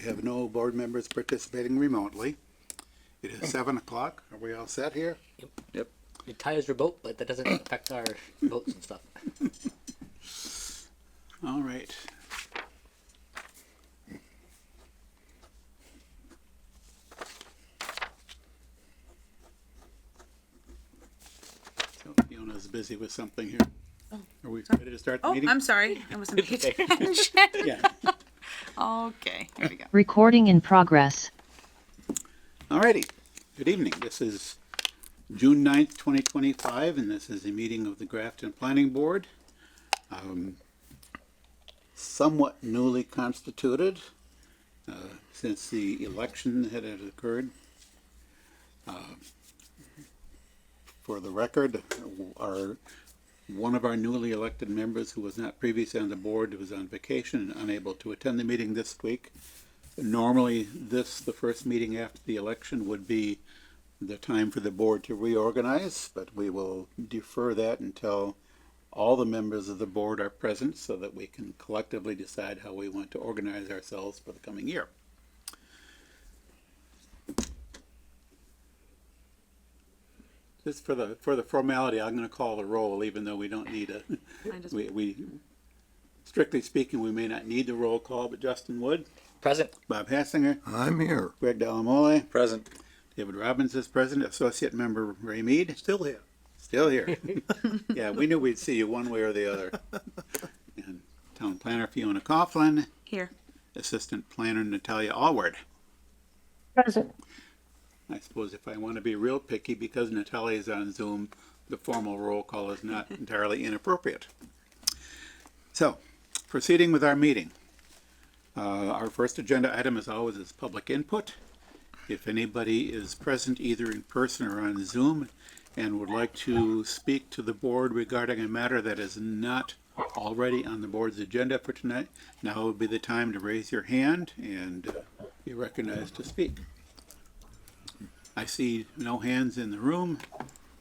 We have no board members participating remotely. It is 7 o'clock. Are we all set here? Yep. It ties your boat, but that doesn't affect our votes and stuff. All right. So Fiona's busy with something here. Are we ready to start the Oh, meeting? I'm sorry. I wasn't paying attention. Yeah. Okay, here we go. Recording in progress. All righty. Good evening. This is June 9th, 2025, and this is a meeting of the Grafton Planning Board. Somewhat newly constituted since the election had occurred. For the record, one of our newly elected members who was not previously on the board was on vacation and unable to attend the meeting this week. Normally, the first meeting after the election would be the time for the board to reorganize, but we will defer that until all the members of the board are present so that we can collectively decide how we want to organize ourselves for the coming year. Just for the formality, I'm going to call the roll, even though we don't need a. We strictly speaking, we may not need the roll call, but Justin Wood, Present. Bob Hassinger, I'm here. Greg Delamole, Present. David Robbins is present, Associate Member Ray Mead. Still here. Still here. Yeah, we knew we'd see you one way or the other. And Town Planner Fiona Coughlin, Here. Assistant Planner Natalia Allward. Present. I suppose if I want to be real picky, because Natalia is on Zoom, the formal roll call is not entirely inappropriate. So, proceeding with our meeting. Our first agenda item, as always, is public input. If anybody is present either in person or on Zoom and would like to speak to the board regarding a matter that is not already on the board's agenda for tonight, now would be the time to raise your hand and be recognized to speak. I see no hands in the room.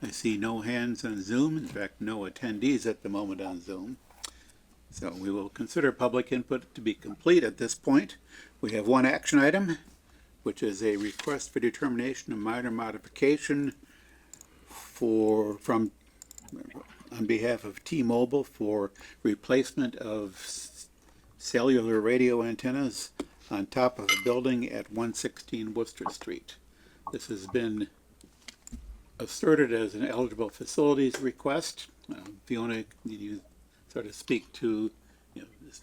I see no hands on Zoom. In fact, no attendees at the moment on Zoom. So we will consider public input to be complete at this point. We have one action item, which is a request for determination of minor modification on behalf of T-Mobile for replacement of cellular radio antennas on top of a building at 116 Worcester Street. This has been asserted as an eligible facilities request. Fiona, can you sort of speak to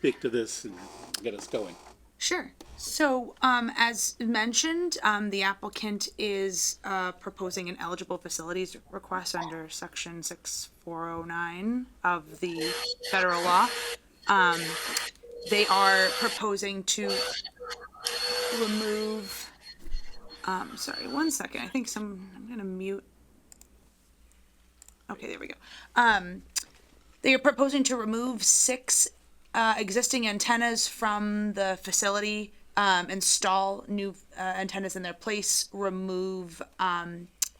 this and get us going? Sure. So, as mentioned, the applicant is proposing an eligible facilities request under section 6409 of the federal law. They are proposing to remove, sorry, one second. I think I'm going to mute. Okay, there we go. They are proposing to remove 6 existing antennas from the facility, install new antennas in their place, remove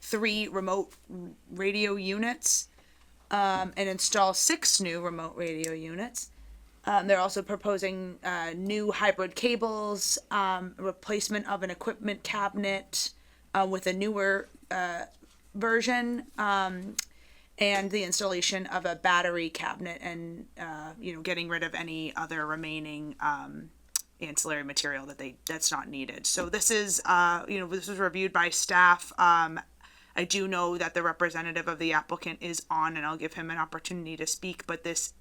3 remote radio units, and install 6 new remote radio units. They're also proposing new hybrid cables, replacement of an equipment cabinet with a newer version, and the installation of a battery cabinet and, getting rid of any other remaining ancillary material that's not needed. So this is, this was reviewed by staff. I do know that the representative of the applicant is on, and I'll give him an opportunity to speak, but this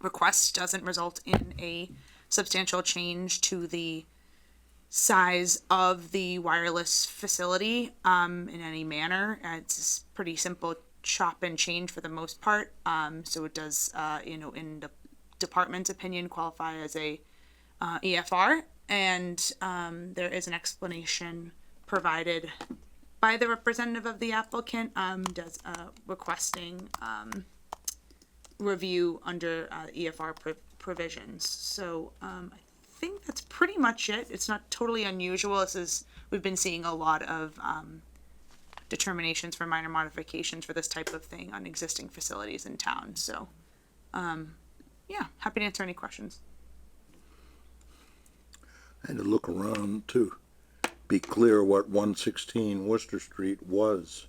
request doesn't result in a substantial change to the size of the wireless facility in any manner. It's pretty simple chop and change for the most part. So it does, in the department's opinion, qualify as a EFR. And there is an explanation provided by the representative of the applicant, requesting review under EFR provisions. So I think that's pretty much it. It's not totally unusual. We've been seeing a lot of determinations for minor modifications for this type of thing on existing facilities in town. So happy to answer any questions. Had to look around to be clear what 116 Worcester Street was.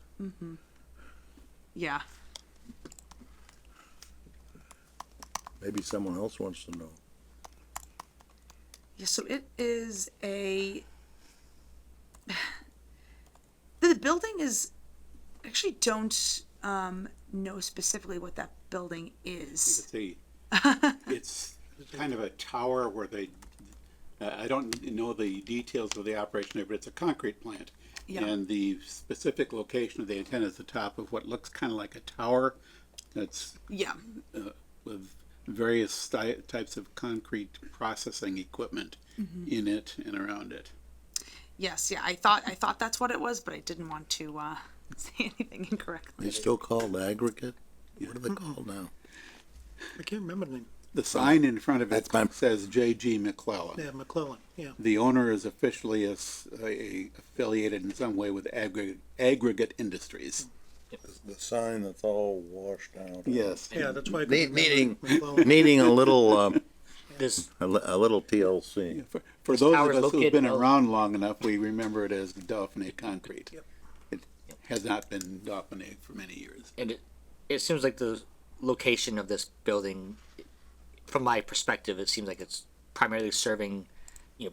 Yeah. Maybe someone else wants to know. Yeah, so it is a. The building is. I actually don't know specifically what that building is. It's kind of a tower where they, I don't know the details of the operation there, but it's a concrete plant. Yeah. And the specific location of the antenna is the top of what looks kind of like a tower that's Yeah. with various types of concrete processing equipment in it and around it. Yes. Yeah. I thought that's what it was, but I didn't want to say anything incorrectly. They still called aggregate? What are they called now? I can't remember the name. The sign in front of it That's my- says J.G. McClellan. Yeah, McClellan, yeah. The owner is officially affiliated in some way with Aggregate Industries. The sign that's all washed out. Yes. Yeah, that's why I couldn't Needing, remember McClellan. needing a little, This, a little TLC. For This those tower of is us who've located been out- around long enough, we remember it as Dauphiné Concrete. Yep. It has not been Dauphiné for many years. and it seems like the location of this building, from my perspective, it seems like it's primarily serving,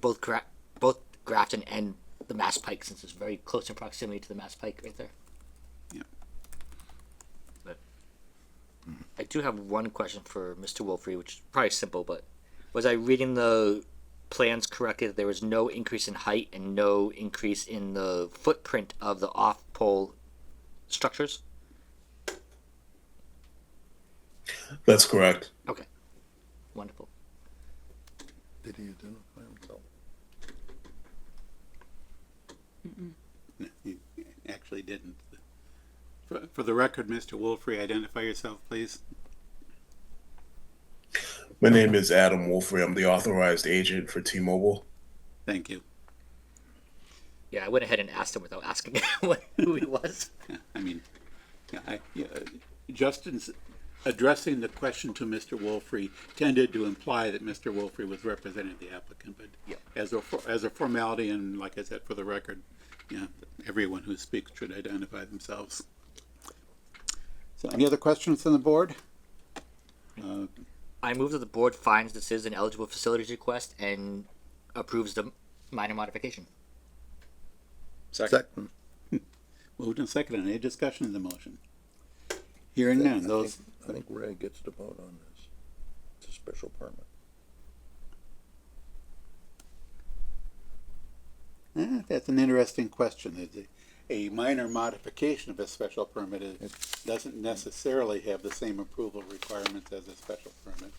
both Grafton and the Mass Pike, since it's very close in proximity to the Mass Pike right there. Yeah. But I do have one question for Mr. Wolfrey, which is probably simple, but was I reading the plans correctly that there was no increase in height and no increase in the footprint of the off-pole structures? That's correct. Okay. Wonderful. Did he identify himself? No, you actually didn't. For the record, Mr. Wolfrey, identify yourself, please. My name is Adam Wolfrey. I'm the authorized agent for T-Mobile. Thank you. Yeah, I went ahead and asked him without asking who he was. Yeah, I mean, Justin's addressing the question to Mr. Wolfrey tended to imply that Mr. Wolfrey was representing the applicant, but Yep. as a formality, and like I said, for the record, everyone who speaks should identify themselves. So any other questions on the board? I move that the board finds this is an eligible facilities request and approves the minor modification. Second. Moved and seconded. Any discussion of the motion? Hearing none. Those, I think Ray gets to vote on this. It's a special permit. that's an interesting question. It's a minor modification of a special permit doesn't necessarily have the same approval requirements as a special permit.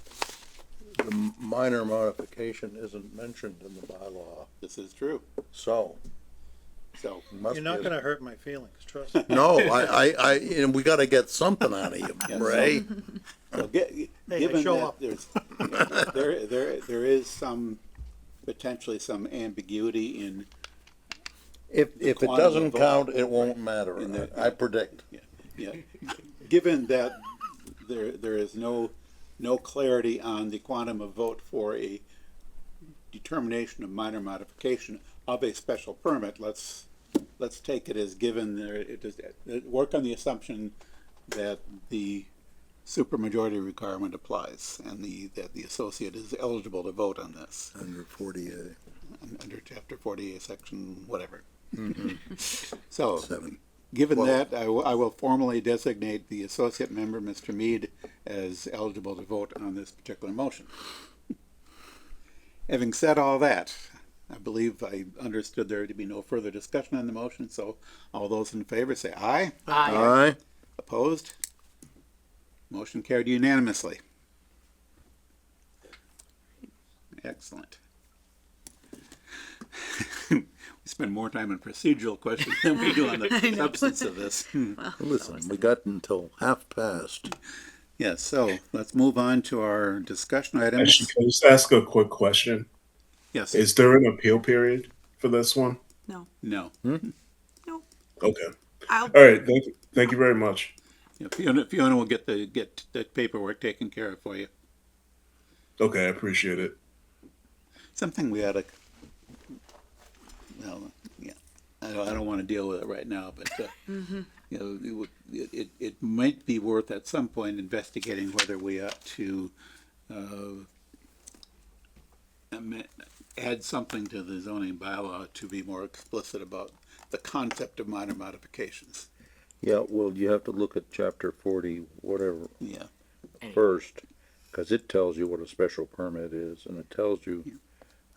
The minor modification isn't mentioned in the bylaw, This is true. so. So, it must You're not be- gonna hurt my feelings, trust me. No, and we gotta get something out of you, Yeah, Ray. so I given show that up. there is some, potentially some ambiguity in, If it quantum doesn't of vote. count, it won't matter, In the- I predict. yeah, given that there is no clarity on the quantum of vote for a determination of minor modification of a special permit, let's take it as given work on the assumption that the supermajority requirement applies and that the associate is eligible to vote on this Under 48, under chapter 48, section whatever. So, 7. given Well- that, I will formally designate the associate member, Mr. Mead, as eligible to vote on this particular motion. Having said all that, I believe I understood there to be no further discussion on the motion, so all those in favor say aye. Aye. Opposed? Motion carried unanimously. Excellent. We spend more time on procedural questions than we do on the substance of this. Listen, we got until 1:30. Yes, so let's move on to our discussion Actually, items. can I just ask a quick question? Yes, Is there an appeal period for this one? No. no. Okay. I'll. All right. Thank you very much. Yeah, Fiona will get that paperwork taken care of for you. Okay, I appreciate it. Something we ought to well, yeah, I don't want to deal with it right now, but, you know, it might be worth at some point investigating whether we ought to, add something to the zoning bylaw to be more explicit about the concept of minor modifications. Yeah, well, you have to look at chapter 40, whatever, Yeah, first, because it tells you what a special permit is, and it tells you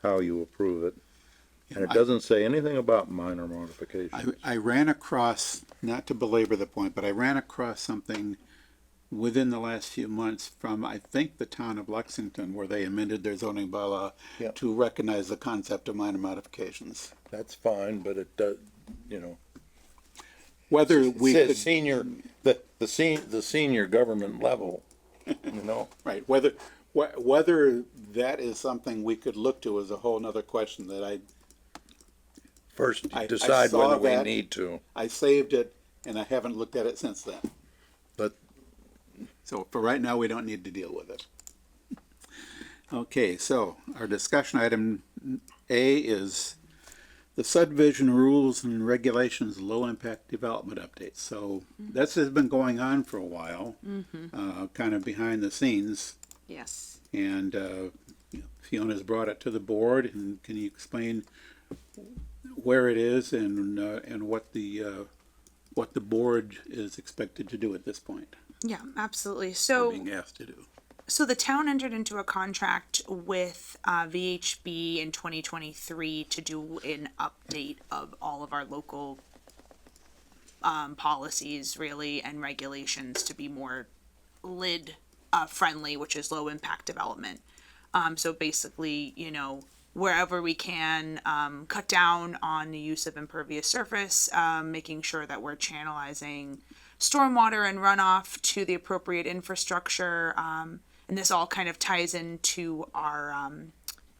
how you approve it. And it doesn't say anything about minor modifications. I ran across, not to belabor the point, but I ran across something within the last few months from, I think, the town of Lexington, where they amended their zoning bylaw Yep. to recognize the concept of minor modifications. That's fine, but it does, you know. Whether It we says could, senior, the senior government level, you know? right, whether that is something we could look to is a whole nother question that First, I decide saw whether we that. need to, I saved it and I haven't looked at it since then. but So for right now, we don't need to deal with it. Okay, so our discussion item A is the subdivision rules and regulations, low impact development updates. So this has been going on for a while, kind of behind the scenes. Yes. And Fiona's brought it to the board, and can you explain where it is and what the board is expected to do at this point, Yeah, absolutely. or So, being asked to do? so the town entered into a contract with VHB in 2023 to do an update of all of our local policies, really, and regulations to be more lid friendly, which is low impact development. So basically, you know, wherever we can, cut down on the use of impervious surface, making sure that we're channelizing stormwater and runoff to the appropriate infrastructure. And this all kind of ties into our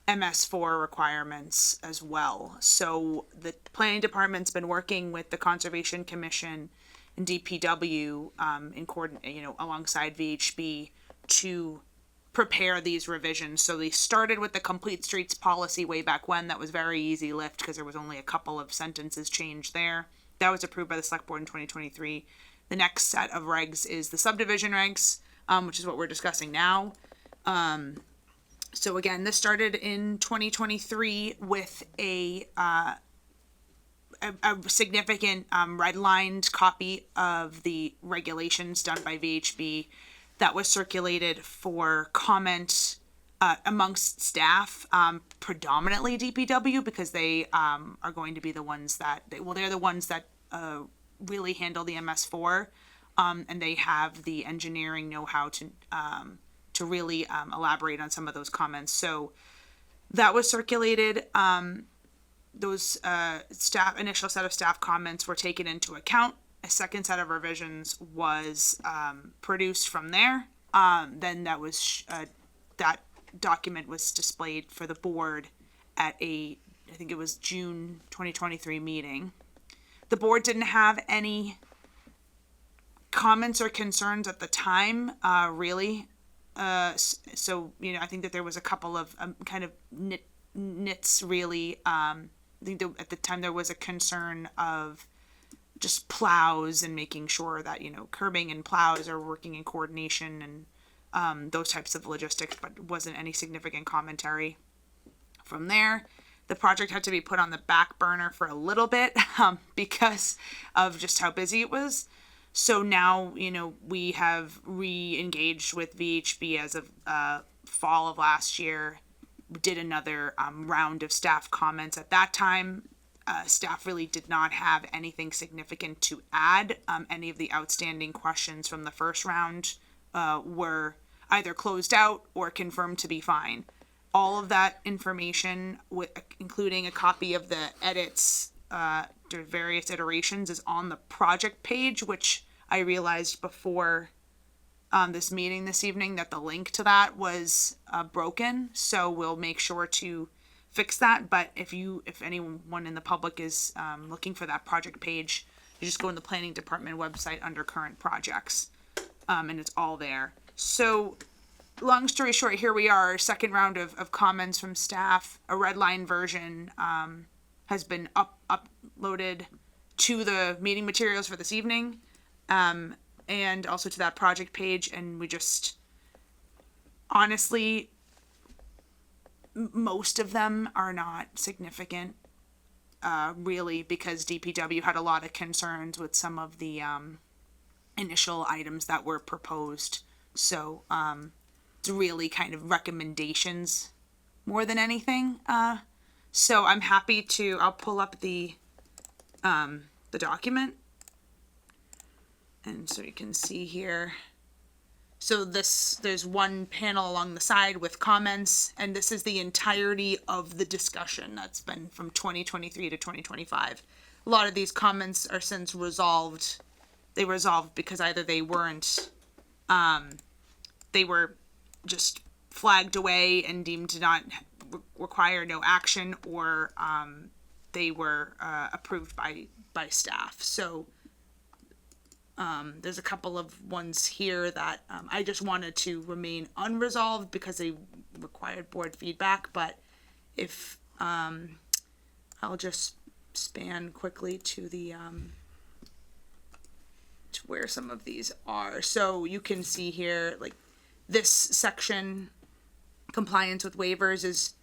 MS4 requirements as well. So the planning department's been working with the Conservation Commission and DPW in coordinate, you know, alongside VHB to prepare these revisions. So they started with the complete streets policy way back when. That was very easy lift because there was only a couple of sentences changed there. That was approved by the select board in 2023. The next set of regs is the subdivision regs, which is what we're discussing now. So again, this started in 2023 with a significant redlined copy of the regulations done by VHB that was circulated for comment amongst staff, predominantly DPW, because they are going to be the ones that they're the ones that really handle the MS4, and they have the engineering know-how to really elaborate on some of those comments. So that was circulated. Those initial set of staff comments were taken into account. A second set of revisions was produced from there. Then that document was displayed for the board at I think it was June 2023 meeting. The board didn't have any comments or concerns at the time, really. So, you know, I think that there was a couple of kind of nits, really. I think that at the time there was a concern of just plows and making sure that, you know, curbing and plows are working in coordination and those types of logistics, but wasn't any significant commentary. From there, the project had to be put on the back burner for a little bit because of just how busy it was. So now, you know, we have re-engaged with VHB as of fall of last year. We did another round of staff comments at that time. Staff really did not have anything significant to add. Any of the outstanding questions from the first round were either closed out or confirmed to be fine. All of that information, including a copy of the edits to various iterations, is on the project page, which I realized before this meeting this evening that the link to that was broken. So we'll make sure to fix that. But if anyone in the public is looking for that project page, you just go in the planning department website under current projects, and it's all there. So long story short, here we are, second round of comments from staff. A red line version has been uploaded to the meeting materials for this evening, and also to that project page. And we just, honestly, most of them are not significant, really, because DPW had a lot of concerns with some of the initial items that were proposed. So it's really kind of recommendations more than anything. So I'm happy to, I'll pull up the document. And so you can see here. So there's one panel along the side with comments, and this is the entirety of the discussion that's been from 2023 to 2025. A lot of these comments are since resolved. They were resolved because either they weren't, they were just flagged away and deemed to not require no action, or they were approved by staff. So there's a couple of ones here that I just wanted to remain unresolved because they required board feedback. But if I'll just span quickly to the to where some of these are. So you can see here, like this section, compliance with waivers, is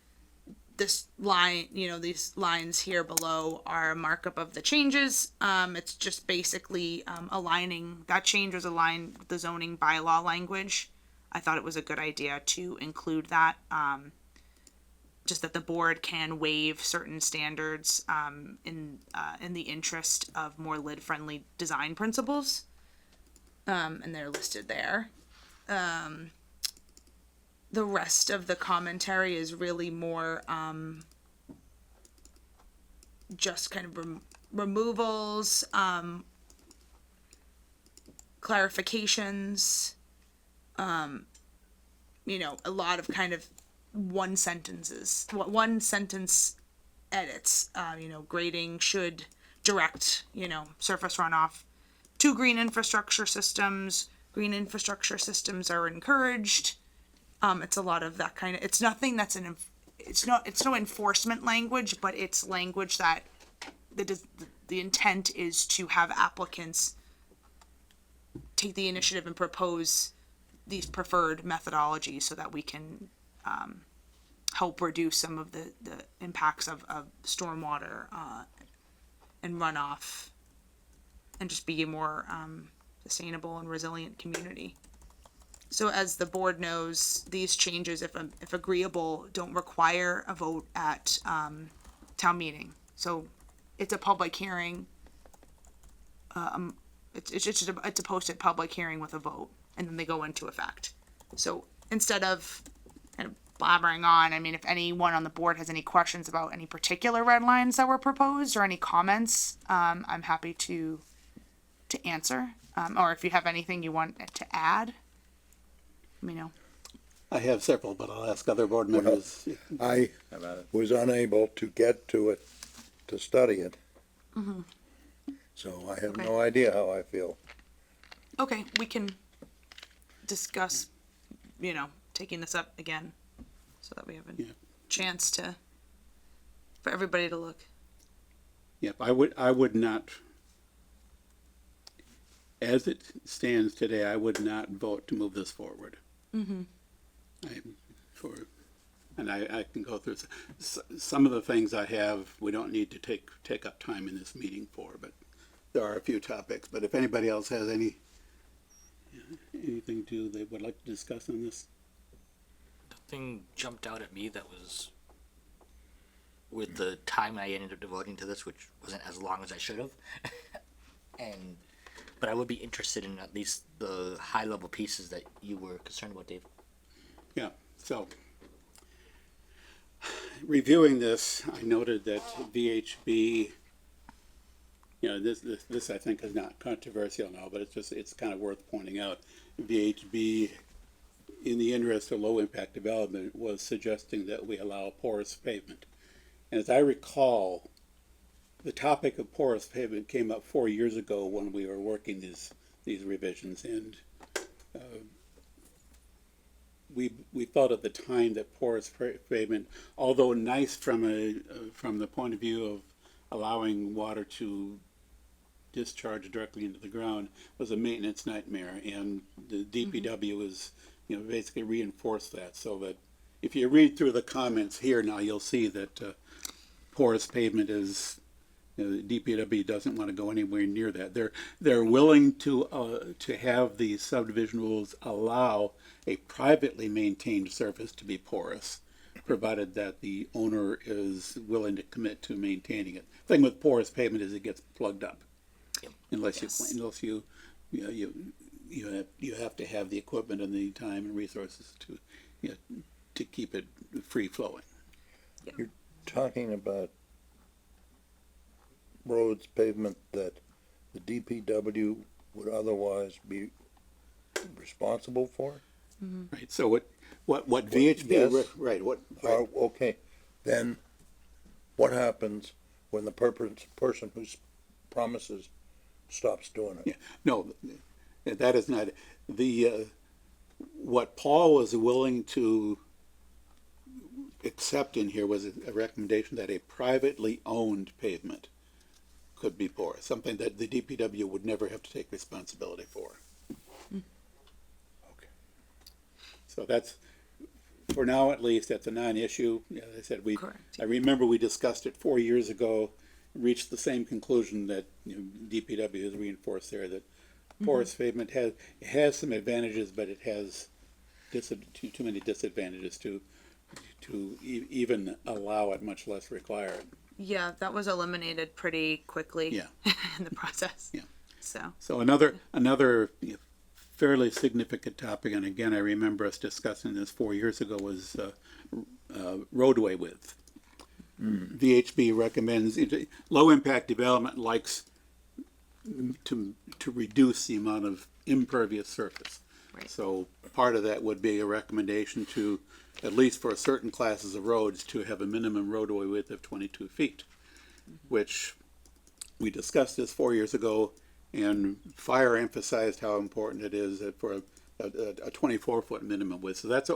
this line, these lines here below are a markup of the changes. It's just basically aligning, that change was aligned with the zoning bylaw language. I thought it was a good idea to include that, just that the board can waive certain standards in the interest of more lid-friendly design principles, and they're listed there. The rest of the commentary is really more just kind of removals, clarifications, a lot of kind of one sentence edits. Grading should direct, surface runoff to green infrastructure systems. Green infrastructure systems are encouraged. It's a lot of that kind of, it's nothing that's it's no enforcement language, but it's language that the intent is to have applicants take the initiative and propose these preferred methodologies so that we can help reduce some of the impacts of stormwater and runoff, and just be a more sustainable and resilient community. So as the board knows, these changes, if agreeable, don't require a vote at town meeting. So it's a public hearing. It's a posted public hearing with a vote, and then they go into effect. So instead of kind of blabbering on, I mean, if anyone on the board has any questions about any particular red lines that were proposed or any comments, I'm happy to answer. Or if you have anything you want to add, let me know. I have several, but I'll ask other board members. I was unable to get to it, to study it. So I have no idea how I feel. Okay, we can discuss, taking this up again so that we have a chance for everybody to look. Yep, I would not, as it stands today, I would not vote to move this forward. I can go through some of the things I have. We don't need to take up time in this meeting for, but there are a few topics. But if anybody else has anything they would like to discuss on this, Nothing jumped out at me that was with the time I ended up devoting to this, which wasn't as long as I should have. But I would be interested in at least the high level pieces that you were concerned about, Dave. yeah. So reviewing this, I noted that VHB. This I think is not controversial now, but it's kind of worth pointing out. VHB, in the interest of low impact development, was suggesting that we allow porous pavement. And as I recall, the topic of porous pavement came up 4 years ago when we were working these revisions, and we felt at the time that porous pavement, although nice from the point of view allowing water to discharge directly into the ground was a maintenance nightmare, and the DPW is, basically reinforced that, so that if you read through the comments here now, you'll see that porous pavement is, the DPW doesn't want to go anywhere near that. They're willing to have the subdivision rules allow a privately maintained surface to be porous, provided that the owner is willing to commit to maintaining it. Thing with porous pavement is it gets plugged up. Unless you have to have the equipment and the time and resources to keep it free flowing. You're talking about roads, pavement that the DPW would otherwise be responsible for? Right. So what VHB Yes. right Okay, then what happens when the person who promises stops doing it? Yeah, no, that is not what Paul was willing to accept in here was a recommendation that a privately owned pavement could be porous, something that the DPW would never have to take responsibility for. Okay. So that's, for now at least, that's a non-issue. As I said, Correct. I remember we discussed it 4 years ago, reached the same conclusion that DPW has reinforced there, that porous pavement has some advantages, but it has too many disadvantages to even allow it, much less require it. Yeah, that was eliminated pretty quickly. Yeah. In the process. Yeah. So. So another fairly significant topic, and again, I remember us discussing this 4 years ago, was roadway width. VHB recommends, low impact development likes to reduce the amount of impervious surface. Right. So part of that would be a recommendation to, at least for certain classes of roads, to have a minimum roadway width of 22 feet, which we discussed this 4 years ago, and Fire emphasized how important it is for a 24-foot minimum width. So that's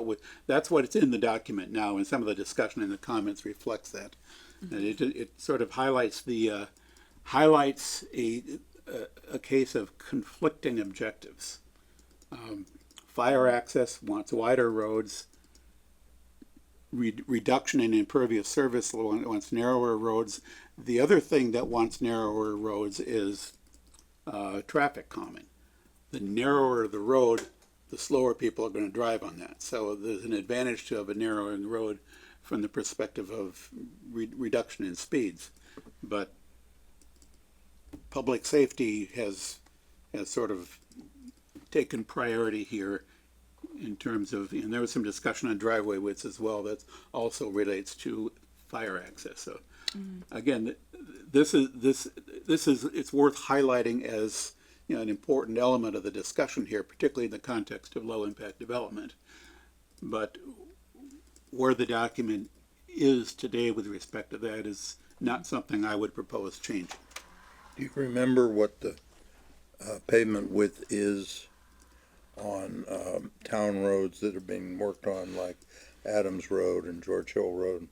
what it's in the document now, and some of the discussion in the comments reflects that. And it sort of highlights a case of conflicting objectives. Fire access wants wider roads. Reduction in impervious surface wants narrower roads. The other thing that wants narrower roads is traffic calming. The narrower the road, the slower people are going to drive on that. So there's an advantage to have a narrowing road from the perspective of reduction in speeds. But public safety has sort of taken priority here in terms of, and there was some discussion on driveway widths as well that also relates to fire access. So again, it's worth highlighting as an important element of the discussion here, particularly in the context of low impact development. But where the document is today with respect to that is not something I would propose changing. Do you remember what the pavement width is on town roads that are being worked on, like Adams Road and George Hill Road?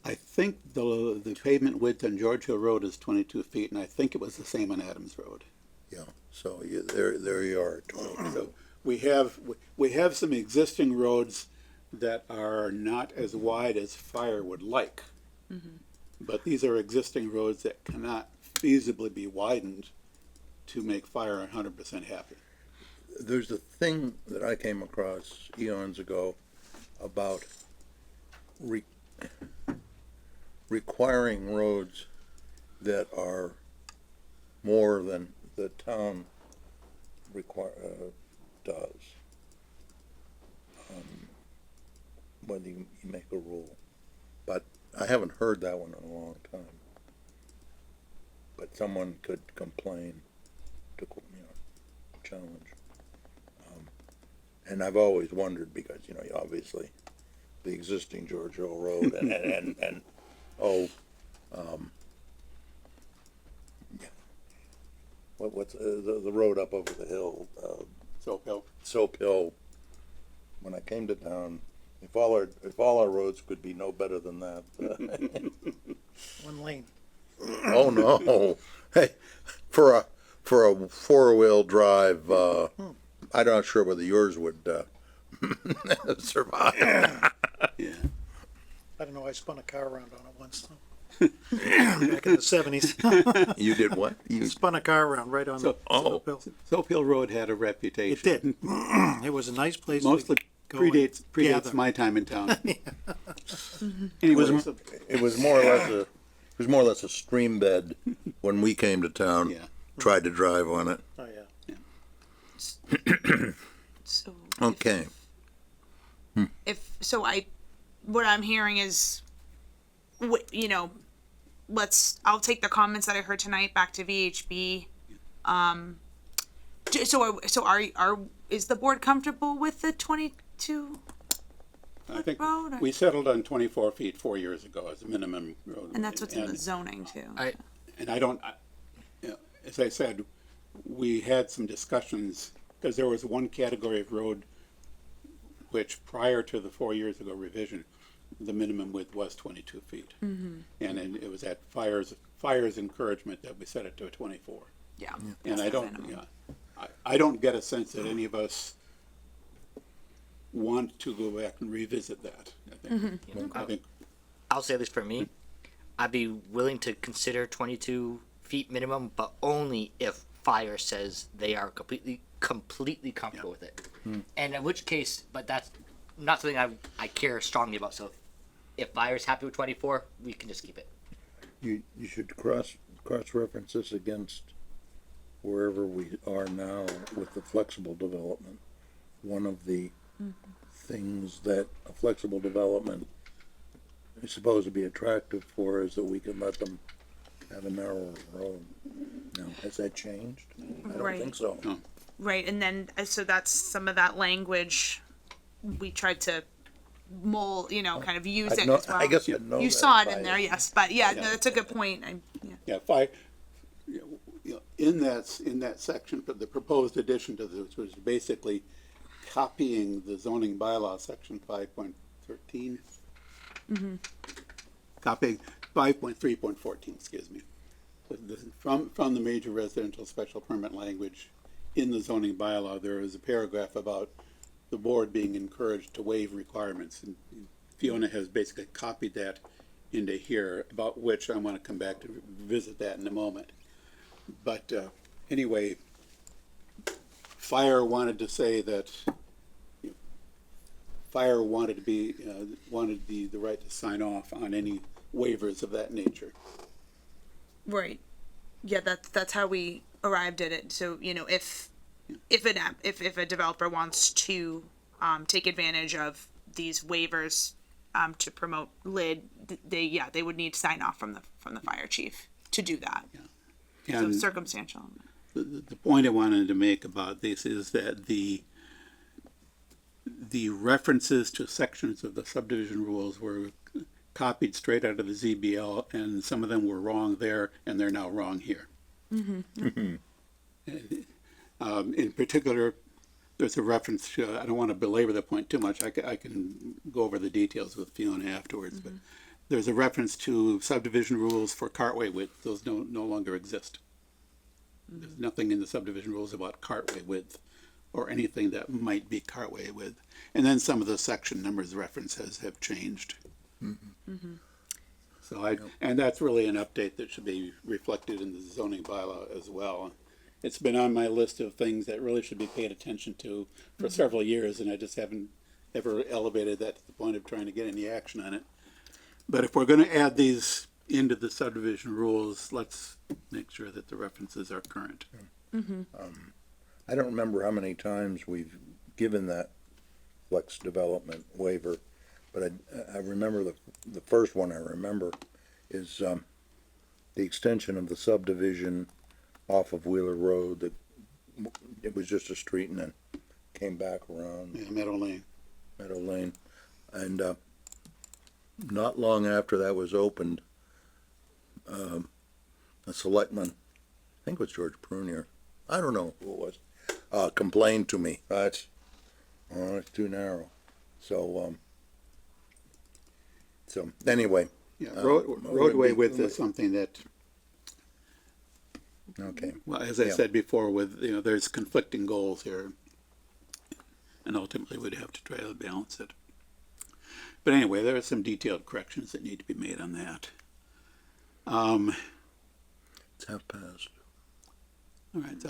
I think the pavement width on George Hill Road is 22 feet, and I think it was the same on Adams Road. Yeah, so there you are. So we have some existing roads that are not as wide as Fire would like. But these are existing roads that cannot feasibly be widened to make Fire 100% happy. There's a thing that I came across eons ago about requiring roads that are more than the town does. Whether you make a rule, but I haven't heard that one in a long time. But someone could complain, to challenge. And I've always wondered because obviously the existing George Hill Road and what's the road up over the hill? So, Bill, Soap Hill. When I came to town If all our roads could be no better than that. One lane. Oh, no. Hey, for a four-wheel drive, I'm not sure whether yours would, survive. Yeah. I don't know, I spun a car around on it once, though. Back in the 70s. You did what? You, Spun a car around right on the Oh. hill. Soap Hill Road had a reputation. It did. It was a nice place Mostly to go and predates gather. my time in town. Anyway, so- it was more or less a stream bed when we came to town. Yeah. Tried to drive on it. Oh, yeah. So Okay. what I'm hearing is, you know, I'll take the comments that I heard tonight back to VHB. Is the board comfortable with the 22? I think road or- we settled on 24 feet 4 years ago as a minimum road. And that's what's in the zoning too. And you know, as I said, we had some discussions, because there was one category of road which prior to the 4 years ago revision, the minimum width was 22 feet. And then it was at fire's encouragement that we set it to a 24. Yeah. And I the don't, minimum. I don't get a sense that any of us want to go back and revisit that. I think I'll say this for me. I'd be willing to consider 22 feet minimum, but only if fire says they are completely comfortable with it. And in which case, but that's not something I care strongly about. So if fire's happy with 24, we can just keep it. You should cross-reference this against wherever we are now with the flexible development. One of the things that a flexible development is supposed to be attractive for is that we can let them have a narrower road. Now, has that changed? I don't Right. think so. No. Right, and then so that's some of that language we tried to mold, kind of use it as well. I guess I'd know You that saw it if in I- there, yes, but no, that's a good point. Yeah, in that section, but the proposed addition to this was basically copying the zoning bylaw, section 5.13. Copying 5.3.14, excuse me. From the major residential special permit language in the zoning bylaw, there is a paragraph about the board being encouraged to waive requirements. And Fiona has basically copied that into here, about which I want to come back to visit that in a moment. But anyway, Fire wanted to say that Fire wanted to be wanted the right to sign off on any waivers of that nature. Right. Yeah, that's how we arrived at it. So, if a developer wants to take advantage of these waivers to promote lid, they would need to sign off from the fire chief to do that. So And it's circumstantial. the point I wanted to make about this is that the references to sections of the subdivision rules were copied straight out of the ZBL, and some of them were wrong there, and they're now wrong here. In particular, there's a reference to, I don't want to belabor the point too much, I can go over the details with Fiona afterwards, but there's a reference to subdivision rules for cartway width. Those no longer exist. There's nothing in the subdivision rules about cartway width or anything that might be cartway width. And then some of the section numbers references have changed. So and that's really an update that should be reflected in the zoning bylaw as well. It's been on my list of things that really should be paid attention to for several years, and I just haven't ever elevated that to the point of trying to get any action on it. But if we're gonna add these into the subdivision rules, let's make sure that the references are current. I don't remember how many times we've given that flex development waiver, but I remember the first one I remember is, the extension of the subdivision off of Wheeler Road, that it was just a street and then came back around Yeah, Meadow Lane. Meadow Lane. And, not long after that was opened, a selectman, I think it was George Prunier, I don't know who it was, complained to me, it's too narrow. So, So, anyway, Yeah, we're roadway gonna be- width is something that, okay, well, as I Yeah. said before, with, there's conflicting goals here. And ultimately we'd have to try to balance it. But anyway, there are some detailed corrections that need to be made on that. it's half past. All right,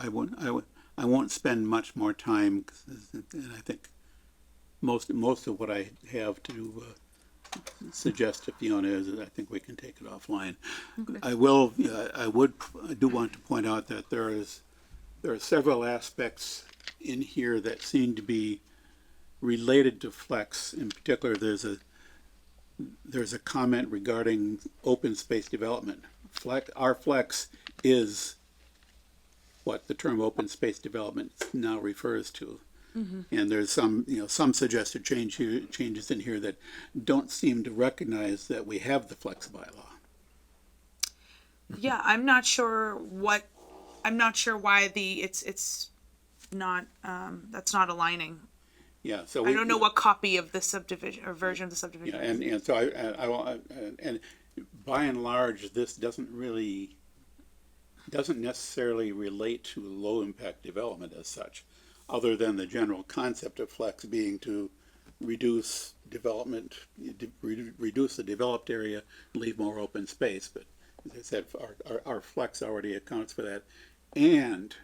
I won't spend much more time, and I think most of what I have to suggest to Fiona is that I think we can take it offline. I do want to point out that there are several aspects in here that seem to be related to Flex. In particular, there's a comment regarding open space development. Our Flex is what the term open space development now refers to. And there's some suggested changes in here that don't seem to recognize that we have the Flex bylaw. Yeah, I'm not sure why it's not, that's not aligning. Yeah, so I don't know what copy of the subdivision or version of the subdivision. Yeah, and so and by and large, this doesn't necessarily relate to low impact development as such, other than the general concept of Flex being to reduce development, reduce the developed area, leave more open space. But as I said, our Flex already accounts for that. And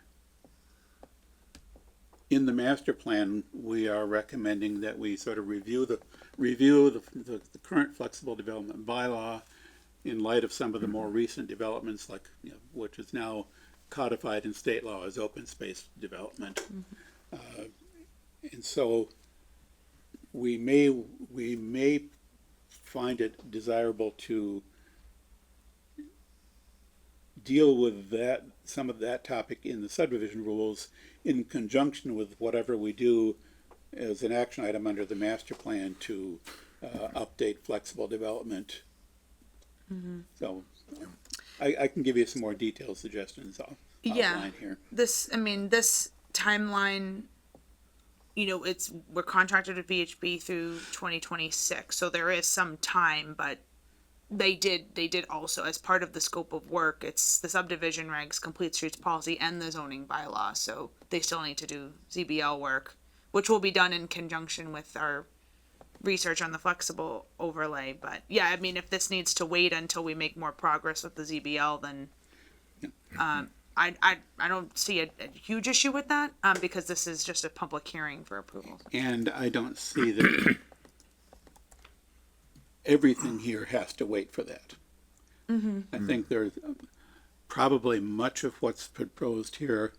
in the master plan, we are recommending that we sort of review the current flexible development bylaw in light of some of the more recent developments, like, which is now codified in state law as open space development. And so we may find it desirable to deal with some of that topic in the subdivision rules in conjunction with whatever we do as an action item under the master plan to update flexible development. So I can give you some more detailed suggestions outlined here. This timeline, we're contracted with VHB through 2026, so there is some time, but they did also, as part of the scope of work, it's the subdivision regs, complete streets policy, and the zoning bylaw, so they still need to do ZBL work, which will be done in conjunction with our research on the flexible overlay. But yeah, if this needs to wait until we make more progress with the ZBL, then I don't see a huge issue with that, because this is just a public hearing for approval. And I don't see that everything here has to wait for that. I think there's probably much of what's proposed here,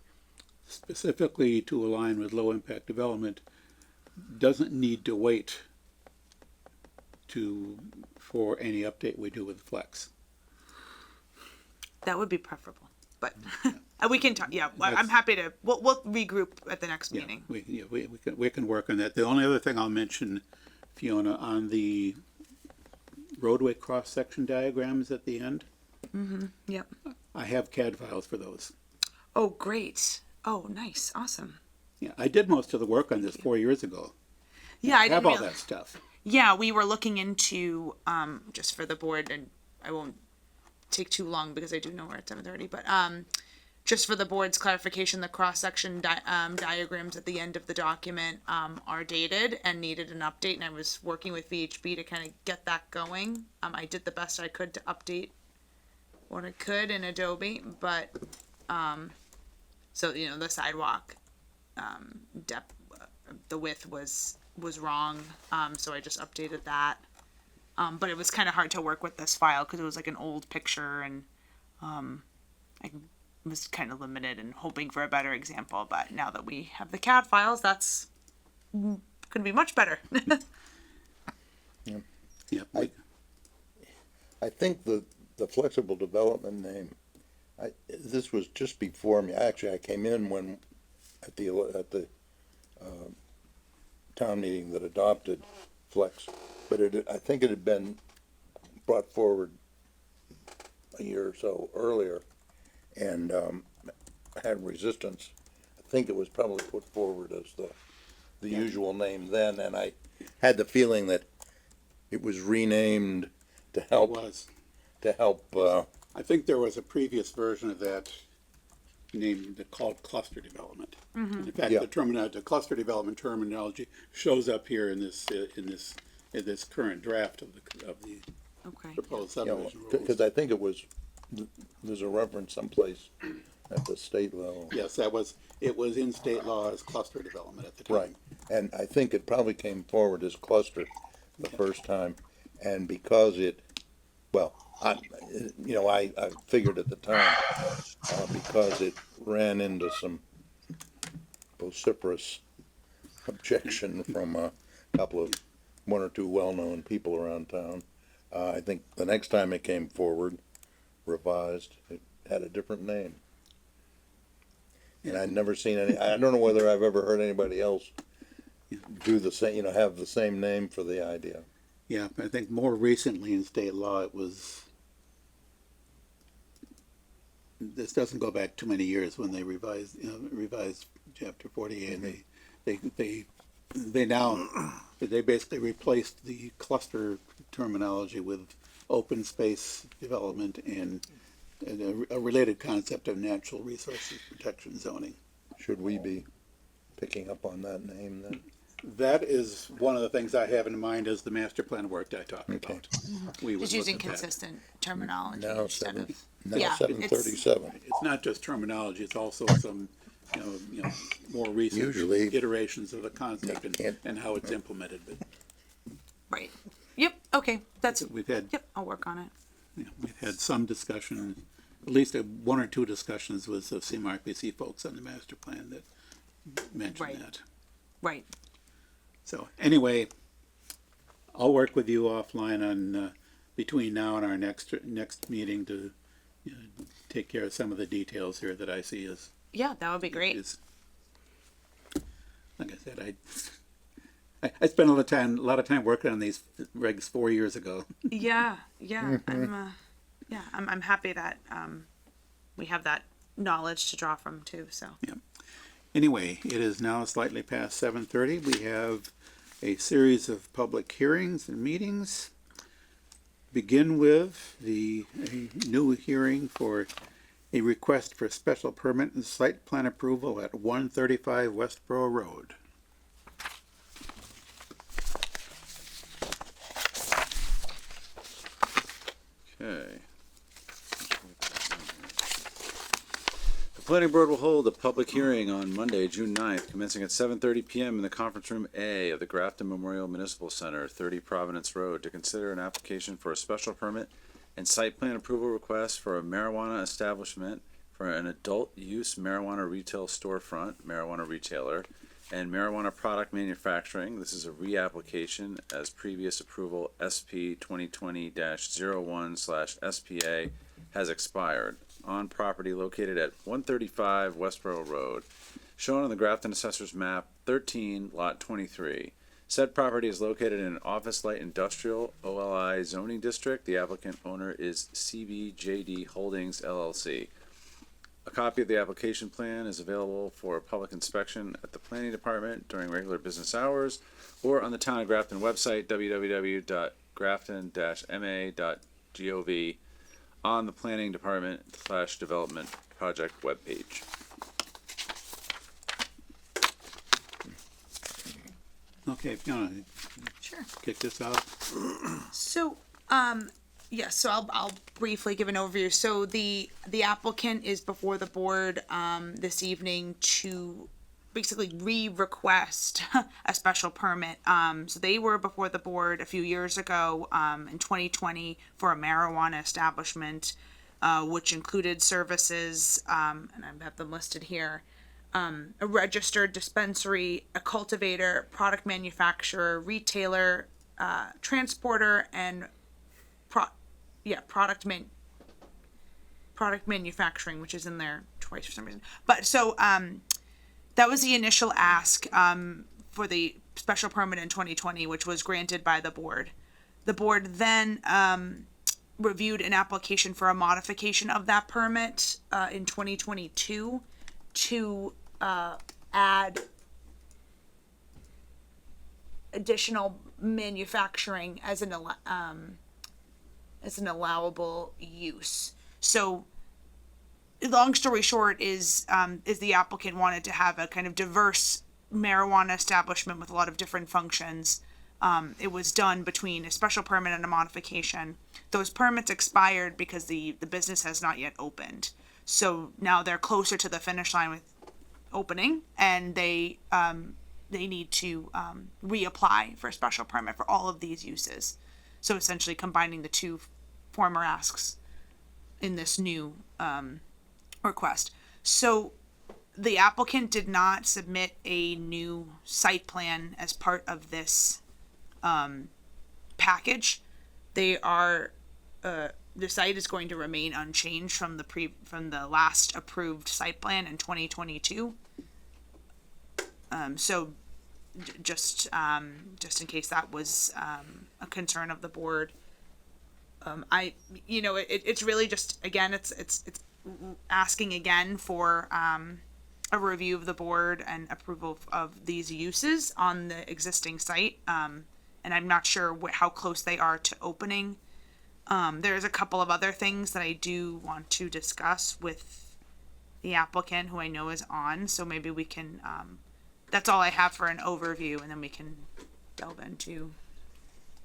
specifically to align with low impact development, doesn't need to wait for any update we do with Flex. That would be preferable, but we can talk. Yeah, I'm happy to. We'll regroup at the next meeting. We can work on that. The only other thing I'll mention, Fiona, on the roadway cross-section diagrams at the end, Yep. I have CAD files for those. Oh, great. Oh, nice. Awesome. Yeah, I did most of the work on this 4 years ago. Yeah, I have didn't all real- that stuff. Yeah, we were looking into, just for the board, and I won't take too long because I do know we're at 7:30, but, just for the board's clarification, the cross-section diagrams at the end of the document, are dated and needed an update, and I was working with VHB to kind of get that going. I did the best I could to update what I could in Adobe, but, so, the sidewalk, depth, the width was wrong, so I just updated that. But it was kind of hard to work with this file because it was like an old picture, and I was kind of limited and hoping for a better example. But now that we have the CAD files, that's going to be much better. Yeah, I think the flexible development name, this was just before me. Actually, I came in when, at the town meeting that adopted Flex, but I think it had been brought forward a year or so earlier, and had resistance. I think it was probably put forward as the usual name then, and I had the feeling that it was renamed to It help, was. to help. I think there was a previous version of that called cluster development. In fact, Yeah. the cluster development terminology shows up here in this current draft of the Okay. proposed You know, subdivision rules. because I think it was, there's a reference someplace at the state level. Yes, it was in state law as cluster development at the time. Right, and I think it probably came forward as cluster the first time, and because I figured at the time, because it ran into some vociferous objection from a couple of, one or two well-known people around town. I think the next time it came forward, revised, it had a different name. And I'd never seen I don't know whether I've ever heard anybody else do the same, have the same name for the idea. Yeah, I think more recently in state law, this doesn't go back too many years when they revised chapter 48. They basically replaced the cluster terminology with open space development and a related concept of natural resources protection zoning. Should we be picking up on that name then? That is one of the things I have in mind as the master plan work that I talked Okay. about. We would Just look using at that. consistent terminology Now instead seven, of. now Yeah, 7:37. It's not just terminology, it's also some, more recent Usually- iterations of the concept Can't- and how it's implemented. But Right. Yep. Okay. That's. we've had, Yep. I'll work on it. we've had some discussion, at least one or two discussions with the CMRPC folks on the master plan that mentioned Right. that. Right. So anyway, I'll work with you offline on, between now and our next meeting to take care of some of the details here that I see as Yeah, that would be great. is, like I said, I spent a lot of time working on these regs 4 years ago. Yeah. Yeah. I'm happy that we have that knowledge to draw from too. So. Anyway, it is now slightly past 7:30. We have a series of public hearings and meetings. Begin with a new hearing for a request for special permit and site plan approval at 135 Westboro Road. Okay. The planning board will hold a public hearing on Monday, June 9th, commencing at 7:30 PM in the conference room A of the Grafton Memorial Municipal Center, 30 Providence Road, to consider an application for a special permit and site plan approval request for a marijuana establishment for an adult use marijuana retail storefront, marijuana retailer, and marijuana product manufacturing. This is a reapplication as previous approval SP 2020-01/SPA has expired on property located at 135 Westboro Road, shown on the Grafton Assessor's Map 13, Lot 23. Said property is located in an office light industrial OLI zoning district. The applicant owner is CBJD Holdings LLC. A copy of the application plan is available for public inspection at the planning department during regular business hours or on the Town of Grafton website, www.grafton-ma.gov, on the planning department/development project webpage. Okay, if you want to Sure. kick this off. So, yes, so I'll briefly give an overview. So the applicant is before the board, this evening to basically re-request a special permit. So they were before the board a few years ago, in 2020 for a marijuana establishment, which included services, and I have them listed here. A registered dispensary, a cultivator, product manufacturer, retailer, transporter, and product manufacturing, which is in there twice for some reason. But so that was the initial ask for the special permit in 2020, which was granted by the board. The board then reviewed an application for a modification of that permit in 2022 to add additional manufacturing as an allowable use. So, long story short is the applicant wanted to have a kind of diverse marijuana establishment with a lot of different functions. It was done between a special permit and a modification. Those permits expired because the business has not yet opened. So now they're closer to the finish line with opening, and they need to reapply for a special permit for all of these uses. So essentially combining the two former asks in this new request. So the applicant did not submit a new site plan as part of this package. They are the site is going to remain unchanged from the last approved site plan in 2022. So just in case that was a concern of the board, it's really just, again, it's asking again for a review of the board and approval of these uses on the existing site. And I'm not sure how close they are to opening. There's a couple of other things that I do want to discuss with the applicant, who I know is on, so maybe we can, that's all I have for an overview, and then we can delve into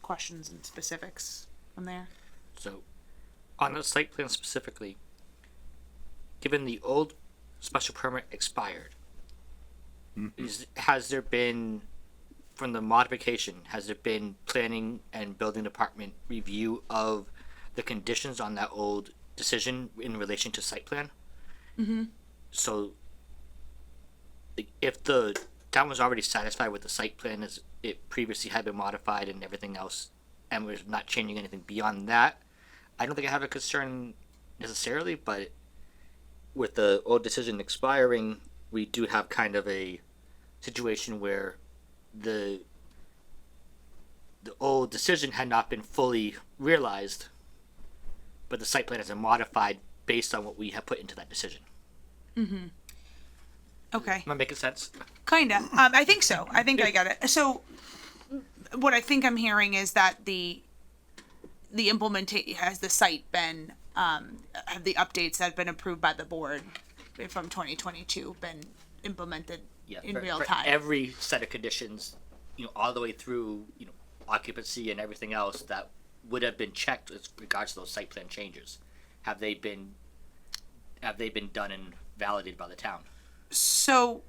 questions and specifics from there. So, on the site plan specifically, given the old special permit expired, has there been, from the modification, has there been planning and building department review of the conditions on that old decision in relation to site plan? So, if the town was already satisfied with the site plan as it previously had been modified and everything else, and was not changing anything beyond that, I don't think I have a concern necessarily, but with the old decision expiring, we do have kind of a situation where the old decision had not been fully realized, but the site plan has been modified based on what we have put into that decision. Okay. Am I making sense? Kinda. I think so. I think I got it. So, what I think I'm hearing is that the implementation, has the site been, have the updates that have been approved by the board from 2022 been implemented in real time? Every set of conditions, all the way through, occupancy and everything else that would have been checked with regards to those site plan changes. Have they been done and validated by the town? So,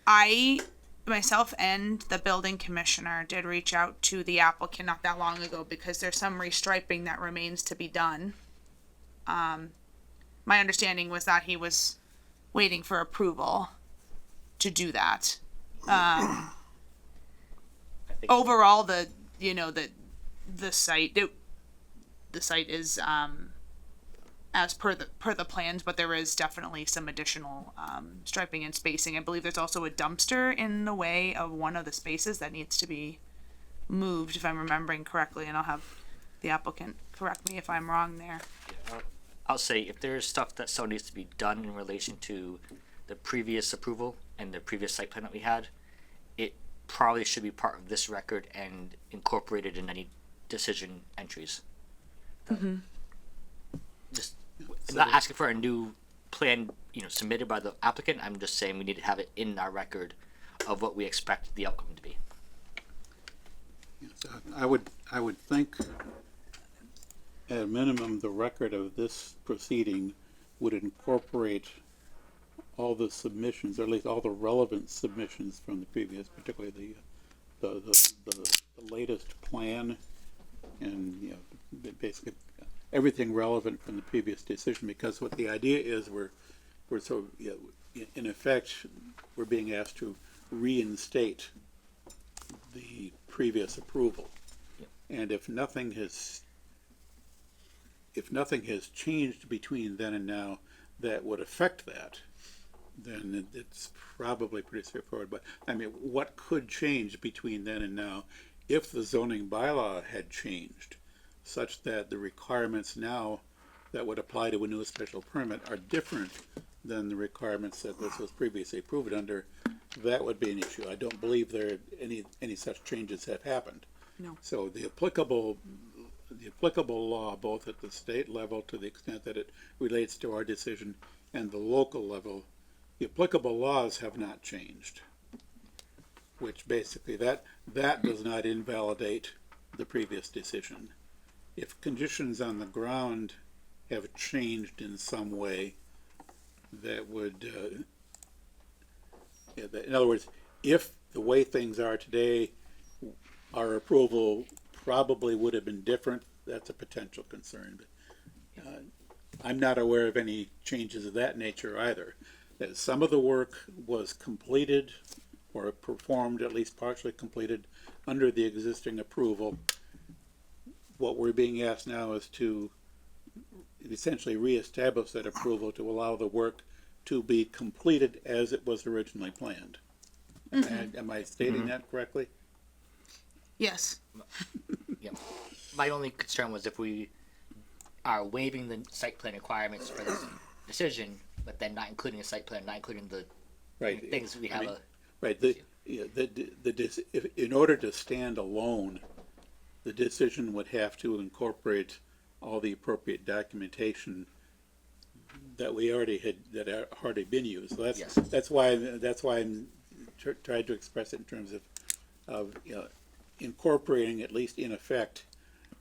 I myself and the building commissioner did reach out to the applicant not that long ago because there's some restriping that remains to be done. My understanding was that he was waiting for approval to do that. I think Overall, the site is as per the plans, but there is definitely some additional striping and spacing. I believe there's also a dumpster in the way of one of the spaces that needs to be moved, if I'm remembering correctly, and I'll have the applicant correct me if I'm wrong there. I'll say if there's stuff that still needs to be done in relation to the previous approval and the previous site plan that we had, it probably should be part of this record and incorporated in any decision entries. Just I'm not asking for a new plan, submitted by the applicant. I'm just saying we need to have it in our record of what we expect the outcome to be. So I would think at a minimum, the record of this proceeding would incorporate all the submissions, or at least all the relevant submissions from the previous, particularly the latest plan, and basically everything relevant from the previous decision. Because what the idea is, we're in effect, we're being asked to reinstate the previous approval, and if nothing has changed between then and now that would affect that, then it's probably pretty straightforward. But I mean, what could change between then and now if the zoning bylaw had changed such that the requirements now that would apply to a new special permit are different than the requirements that this was previously approved under? That would be an issue. I don't believe any such changes have happened. No. So the applicable law, both at the state level to the extent that it relates to our decision and the local level, the applicable laws have not changed. Which basically, that does not invalidate the previous decision. If conditions on the ground have changed in some way, that would, in other words, if the way things are today, our approval probably would have been different, that's a potential concern. But I'm not aware of any changes of that nature either. That some of the work was completed or performed, at least partially completed, under the existing approval. What we're being asked now is to essentially reestablish that approval to allow the work to be completed as it was originally planned. Am I stating that correctly? Yes. Yeah. My only concern was if we are waiving the site plan requirements for this decision, but then not including a site plan, not including the Right. things we have Right, in order to stand alone, the decision would have to incorporate all the appropriate documentation that we already had, that are already been used. So Yes. that's why I'm trying to express it in terms of incorporating, at least in effect,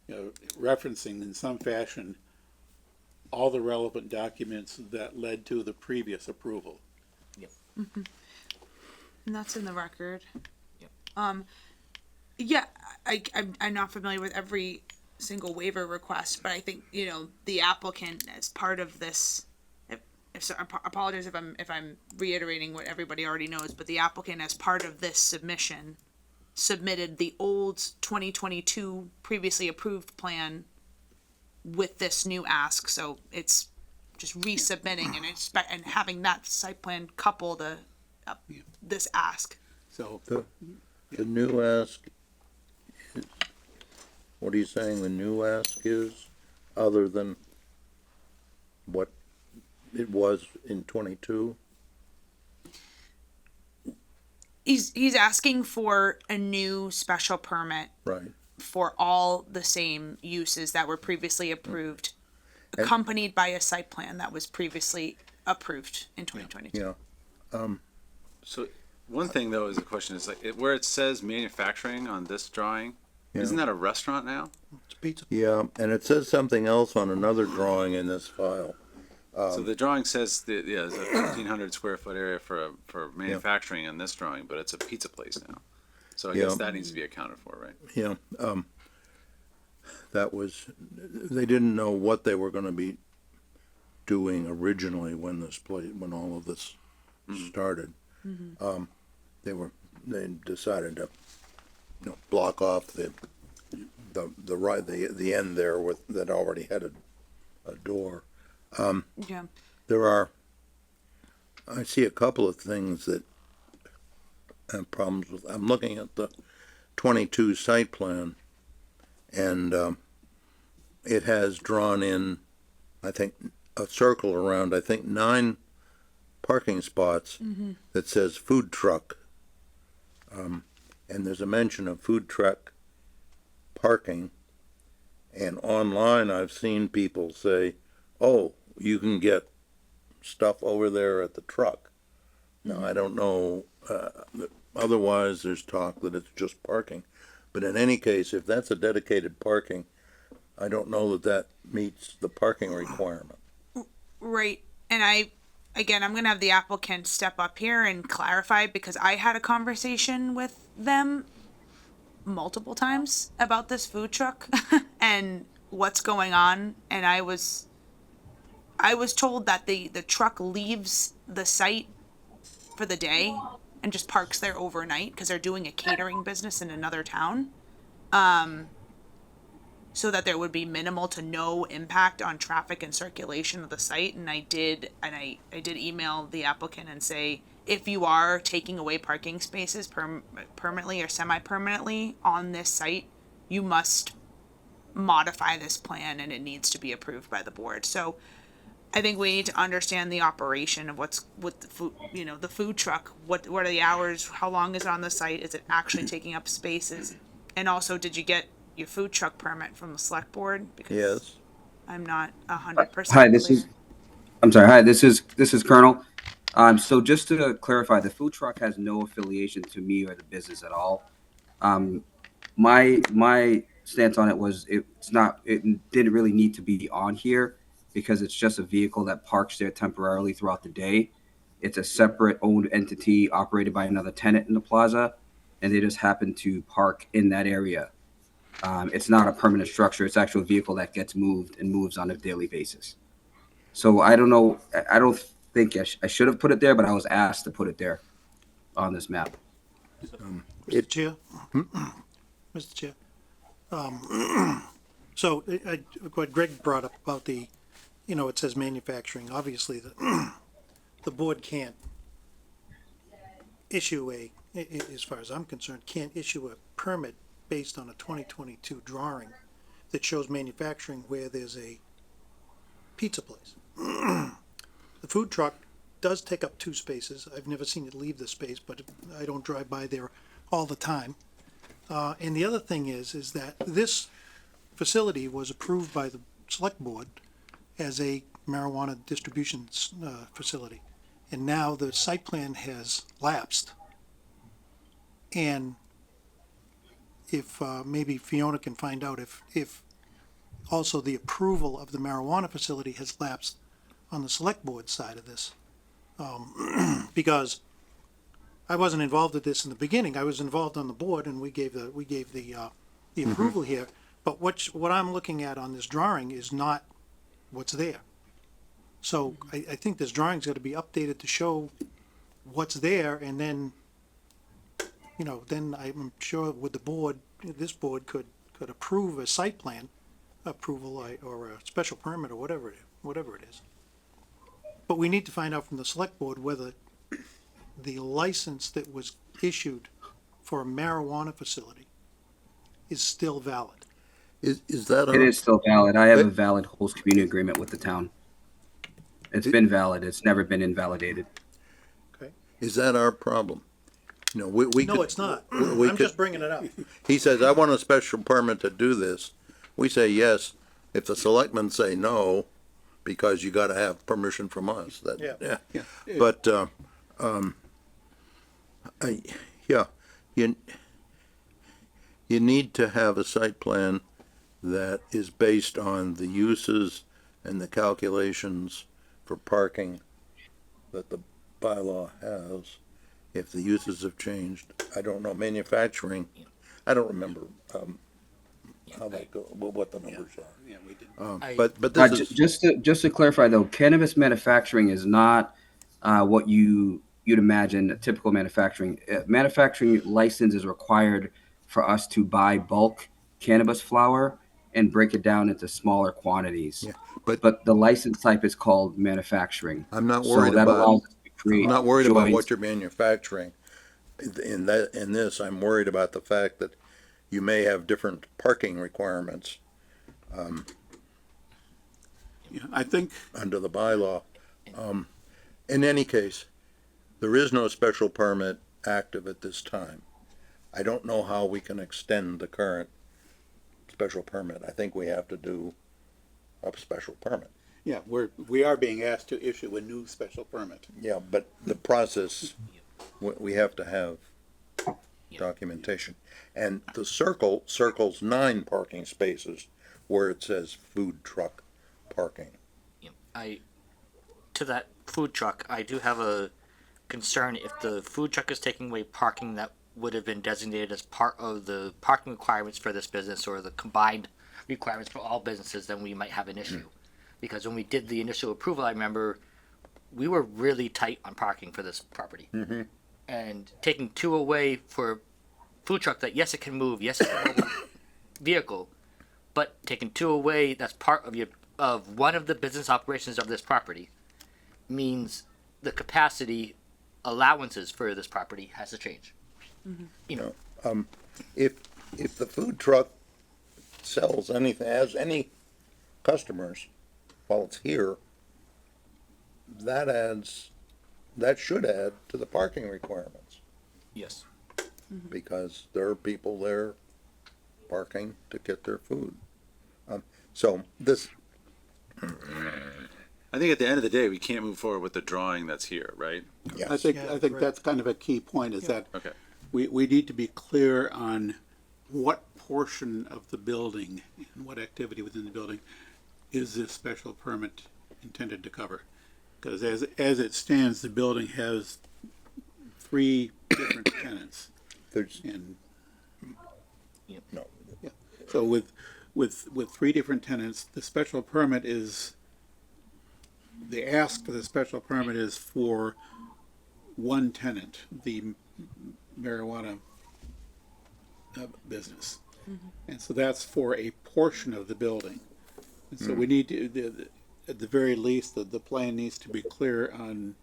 referencing in some fashion all the relevant documents that led to the previous approval. And that's in the record. Yep. Yeah, I'm not familiar with every single waiver request, but I think, the applicant as part of this, if so, I apologize if I'm reiterating what everybody already knows, but the applicant as part of this submission submitted the old 2022 previously approved plan with this new ask, so it's just resubmitting and having that site plan couple this ask. So, The new ask, what are you saying the new ask is, other than what it was in 22? He's asking for a new special permit Right. for all the same uses that were previously approved, accompanied by a site plan that was previously approved in 2022. Yeah, So one thing though is the question is like where it says manufacturing on this drawing, isn't that a restaurant now? It's pizza. yeah, and it says something else on another drawing in this file. So the drawing says that, there's a 1,500 square foot area for manufacturing in this drawing, but it's a pizza place now. So I guess Yeah. that needs to be accounted for, right? Yeah, that was, they didn't know what they were gonna be doing originally when when all of this started. They decided to, block off the end there that already had a door. Yeah. I see a couple of things that I have problems with. I'm looking at the 22 site plan, and it has drawn in, I think, a circle around, 9 parking spots that says food truck. And there's a mention of food truck parking. And online, I've seen people say, oh, you can get stuff over there at the truck. Now, I don't know, otherwise there's talk that it's just parking. But in any case, if that's a dedicated parking, I don't know that meets the parking requirement. Right. And I'm going to have the applicant step up here and clarify, because I had a conversation with them multiple times about this food truck and what's going on. And I was told that the truck leaves the site for the day and just parks there overnight because they're doing a catering business in another town. So that there would be minimal to no impact on traffic and circulation of the site. And I did email the applicant and say, if you are taking away parking spaces permanently or semi-permanently on this site, you must modify this plan and it needs to be approved by the board. So I think we need to understand the operation of what's with the food, the food truck. What are the hours? How long is it on the site? Is it actually taking up spaces? And also, did you get your food truck permit from the select board? Because Yes. I'm not 100% Hi, clear. I'm sorry. Hi, this is Colonel. So just to clarify, the food truck has no affiliation to me or the business at all. Um, my stance on it was it didn't really need to be on here because it's just a vehicle that parks there temporarily throughout the day. It's a separate owned entity operated by another tenant in the plaza, and they just happen to park in that area. It's not a permanent structure. It's actually a vehicle that gets moved and moves on a daily basis. So I don't know. I don't think I should have put it there, but I was asked to put it there on this map. Mr. Chair? Mr. Chair? So, what Greg brought up about the, it says manufacturing, obviously, the board can't issue as far as I'm concerned, can't issue a permit based on a 2022 drawing that shows manufacturing where there's a pizza place. The food truck does take up 2 spaces. I've never seen it leave the space, but I don't drive by there all the time. And the other thing is that this facility was approved by the select board as a marijuana distribution facility. And now the site plan has lapsed. And if maybe Fiona can find out if also the approval of the marijuana facility has lapsed on the select board side of this. Because I wasn't involved with this in the beginning. I was involved on the board and we gave the approval here. But what I'm looking at on this drawing is not what's there. So I think this drawing's gotta be updated to show what's there, and then, then I'm sure with the board, this board could approve a site plan approval or a special permit or whatever it is. But we need to find out from the select board whether the license that was issued for a marijuana facility is still valid. Is that It our, is still valid. I have a valid host community agreement with the town. It's been valid. It's never been invalidated. Okay? is that our problem? We No, could- it's not. we I'm could- just bringing it up. He says, I want a special permit to do this. We say yes. If the selectmen say no, because you gotta have permission from us, that, Yeah. yeah. But, you need to have a site plan that is based on the uses and the calculations for parking that the bylaw has. If the uses have changed, I don't know, manufacturing, I don't remember, how that go, what the numbers are. Yeah, we did. But this is, Just to clarify though, cannabis manufacturing is not what you'd imagine a typical manufacturing. Manufacturing license is required for us to buy bulk cannabis flower and break it down into smaller quantities. Yeah, but- but the license type is called manufacturing. I'm not So worried that about, allows us to create I'm not worried about joints. what you're manufacturing. In this, I'm worried about the fact that you may have different parking requirements Yeah, I think, under the bylaw. In any case, there is no special permit active at this time. I don't know how we can extend the current special permit. I think we have to do a special permit. yeah, we are being asked to issue a new special permit. Yeah, but the process, we have to have documentation. And the circles 9 parking spaces where it says food truck parking. To that food truck, I do have a concern if the food truck is taking away parking that would have been designated as part of the parking requirements for this business or the combined requirements for all businesses, then we might have an issue. Because when we did the initial approval, I remember we were really tight on parking for this property. And taking 2 away for food truck that, yes, it can move, yes, it's a mobile vehicle, but taking 2 away that's part of one of the business operations of this property means the capacity allowances for this property has to change. If the food truck sells anything, has any customers while it's here, that should add to the parking requirements. Yes. Because there are people there parking to get their food. So this, I think at the end of the day, we can't move forward with the drawing that's here, right? yes. I think Yeah, correct. that's kind of a key point, is that Okay. we need to be clear on what portion of the building and what activity within the building is this special permit intended to cover. Because as it stands, the building has 3 different tenants, There's, and no, so with 3 different tenants, the special permit is, the ask for the special permit is for one tenant, the marijuana business. And so that's for a portion of the building. And so we need to, at the very least, the plan needs to be clear on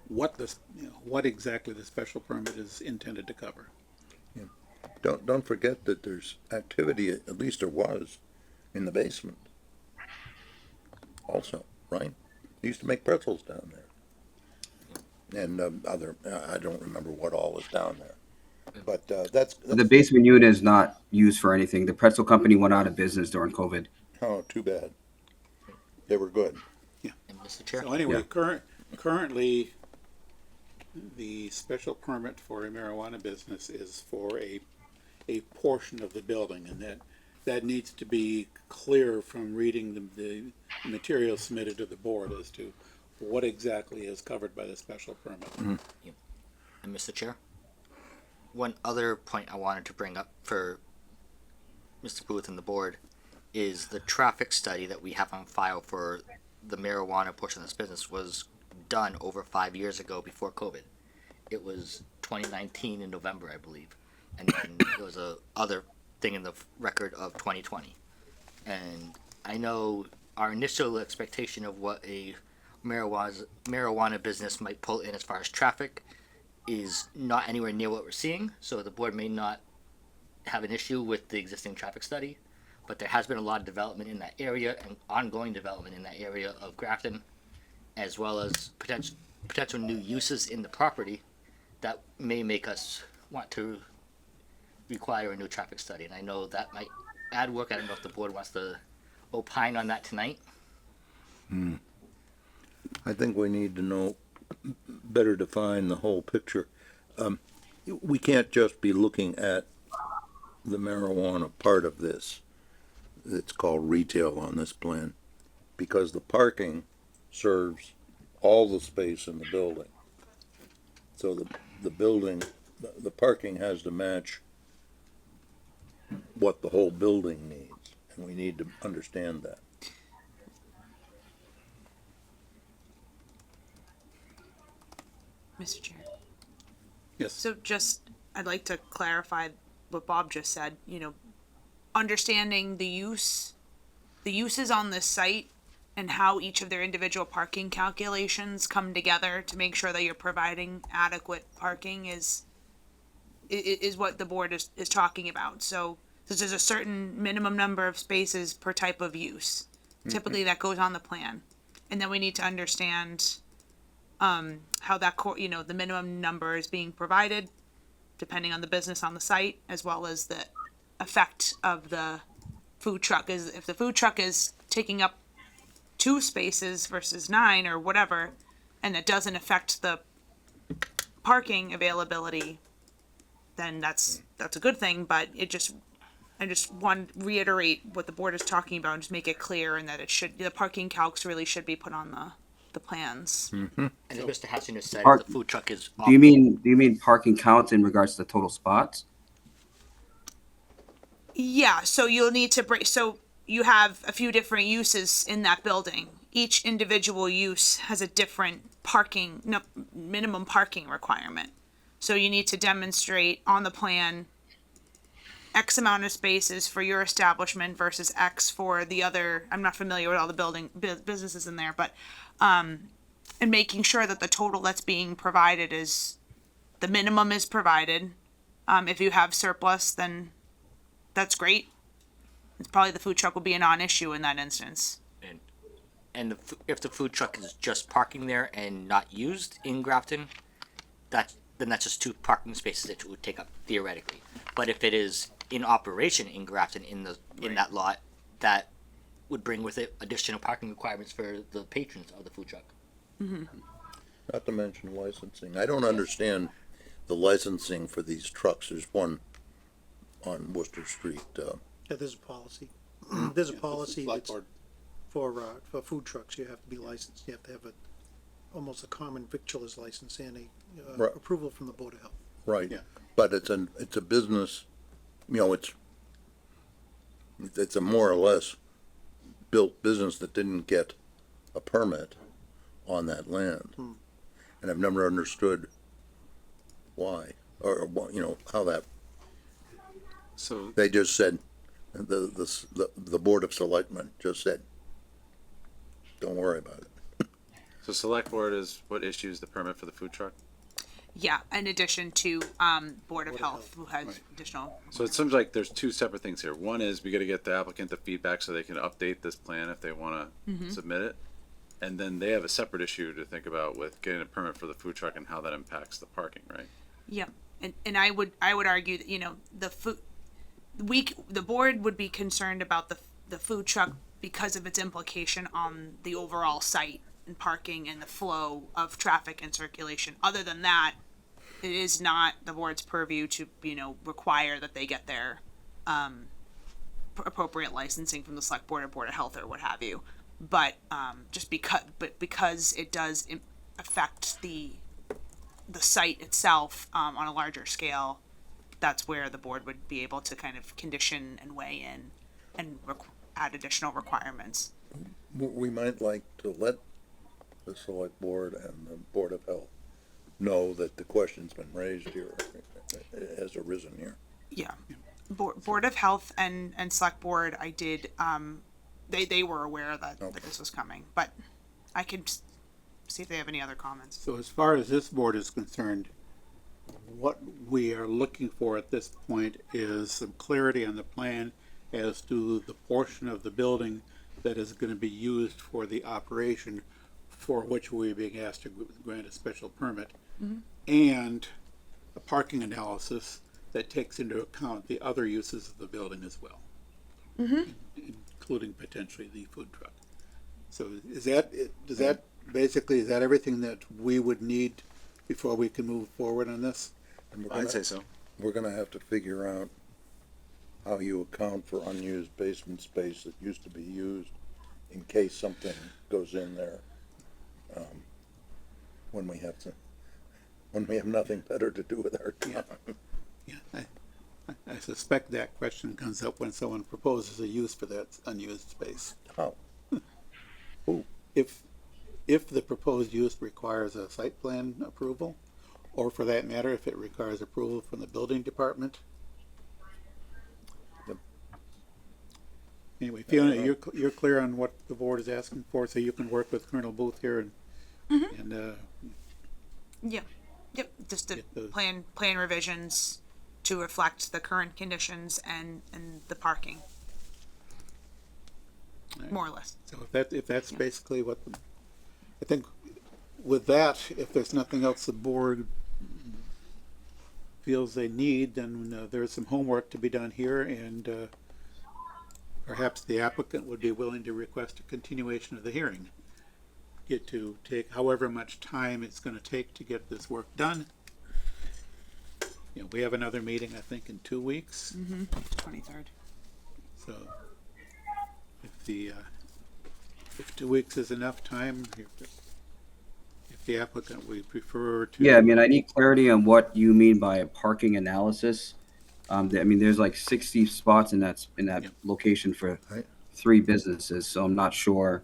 what this, what exactly the special permit is intended to cover. don't forget that there's activity, at least there was, in the basement. Also, right? They used to make pretzels down there. And I don't remember what all is down there. But that's The basement unit is not used for anything. The pretzel company went out of business during COVID. oh, too bad. They were good. And Mr. Chair? So anyway, Yeah. currently, the special permit for a marijuana business is for a portion of the building, and that needs to be clear from reading the material submitted to the board as to what exactly is covered by the special permit. And Mr. Chair? One other point I wanted to bring up for Mr. Booth and the board is the traffic study that we have on file for the marijuana portion of this business was done over 5 years ago before COVID. It was 2019 in November, I believe. And then there was a other thing in the record of 2020. And I know our initial expectation of what a marijuana business might pull in as far as traffic is not anywhere near what we're seeing. So the board may not have an issue with the existing traffic study, but there has been a lot of development in that area and ongoing development in that area of Grafton, as well as potential new uses in the property that may make us want to require a new traffic study. And I know that might add work. I don't know if the board wants to opine on that tonight. I think we need to know, better define the whole picture. We can't just be looking at the marijuana part of this. It's called retail on this plan, because the parking serves all the space in the building. So the building, the parking has to match what the whole building needs, and we need to understand that. Mr. Chair. Yes. So I'd like to clarify what Bob just said, understanding the uses on this site and how each of their individual parking calculations come together to make sure that you're providing adequate parking is what the board is talking about. So there's a certain minimum number of spaces per type of use. Typically that goes on the plan. And then we need to understand how that the minimum number is being provided depending on the business on the site, as well as the effect of the food truck. Is if the food truck is taking up 2 spaces versus 9 or whatever, and it doesn't affect the parking availability, then that's a good thing. But I just want to reiterate what the board is talking about and just make it clear, and that the parking calcs really should be put on the plans. And as Mr. Hassinger said, Park- the food truck is. Do you mean parking counts in regards to total spots? Yeah, so you'll need to so you have a few different uses in that building. Each individual use has a different minimum parking requirement. So you need to demonstrate on the plan X amount of spaces for your establishment versus X for the other. I'm not familiar with all the businesses in there, but and making sure that the total that's being provided is the minimum is provided. If you have surplus, then that's great. It's probably the food truck will be a non-issue in that instance. And if the food truck is just parking there and not used in Grafton, then that's just 2 parking spaces that it would take up theoretically. But if it is in operation in Grafton in that lot that would bring with it additional parking requirements for the patrons of the food truck. Not to mention licensing. I don't understand the licensing for these trucks. There's one on Worcester Street. Yeah, there's a policy. There's a policy Select that's for food trucks, you have to be licensed. You have to have almost a common victualer's license and a Right. approval from the Board of Health. Right. Yeah. But it's a business, it's a more or less built business that didn't get a permit on that land. And I've never understood why, or how that, So they just said, the Board of Selectmen just said, don't worry about it. So select board is what issues the permit for the food truck? Yeah, in addition to Board of Health, who has additional. So it seems like there's two separate things here. One is we gotta get the applicant the feedback so they can update this plan if they wanna submit it. And then they have a separate issue to think about with getting a permit for the food truck and how that impacts the parking, right? Yep, and I would argue that the board would be concerned about the food truck because of its implication on the overall site and parking and the flow of traffic and circulation. Other than that, it is not the board's purview to require that they get their appropriate licensing from the select board or Board of Health or what have you. But because it does affect the site itself on a larger scale, that's where the board would be able to kind of condition and weigh in and add additional requirements. We might like to let the Select Board and the Board of Health know that the question's been raised here, has arisen here. Yeah, Board of Health and Select Board, I did, they were aware that this was coming, but I could see if they have any other comments. So as far as this board is concerned, what we are looking for at this point is some clarity on the plan as to the portion of the building that is going to be used for the operation for which we're being asked to grant a special permit, and a parking analysis that takes into account the other uses of the building as well, including potentially the food truck. So is that everything that we would need before we can move forward on this? And I'd say so. we're gonna have to figure out how you account for unused basement space that used to be used in case something goes in there. When we have nothing better to do with our time. Yeah, I suspect that question comes up when someone proposes a use for that unused space. How? If the proposed use requires a site plan approval, or for that matter, if it requires approval from the building department. Yep. Anyway, Fiona, you're clear on what the board is asking for, so you can work with Colonel Booth here and Yep, just the Get those- plan revisions to reflect the current conditions and the parking. More or less. so if that's basically what I think with that, if there's nothing else the board feels they need, then there's some homework to be done here, and perhaps the applicant would be willing to request a continuation of the hearing. Get to take however much time it's gonna take to get this work done. We have another meeting, I think, in 2 weeks. 23rd. So if 2 weeks is enough time, if the applicant would prefer to. Yeah, I mean, I need clarity on what you mean by a parking analysis. There's like 60 spots in that Yeah. location for Right. 3 businesses, so I'm not sure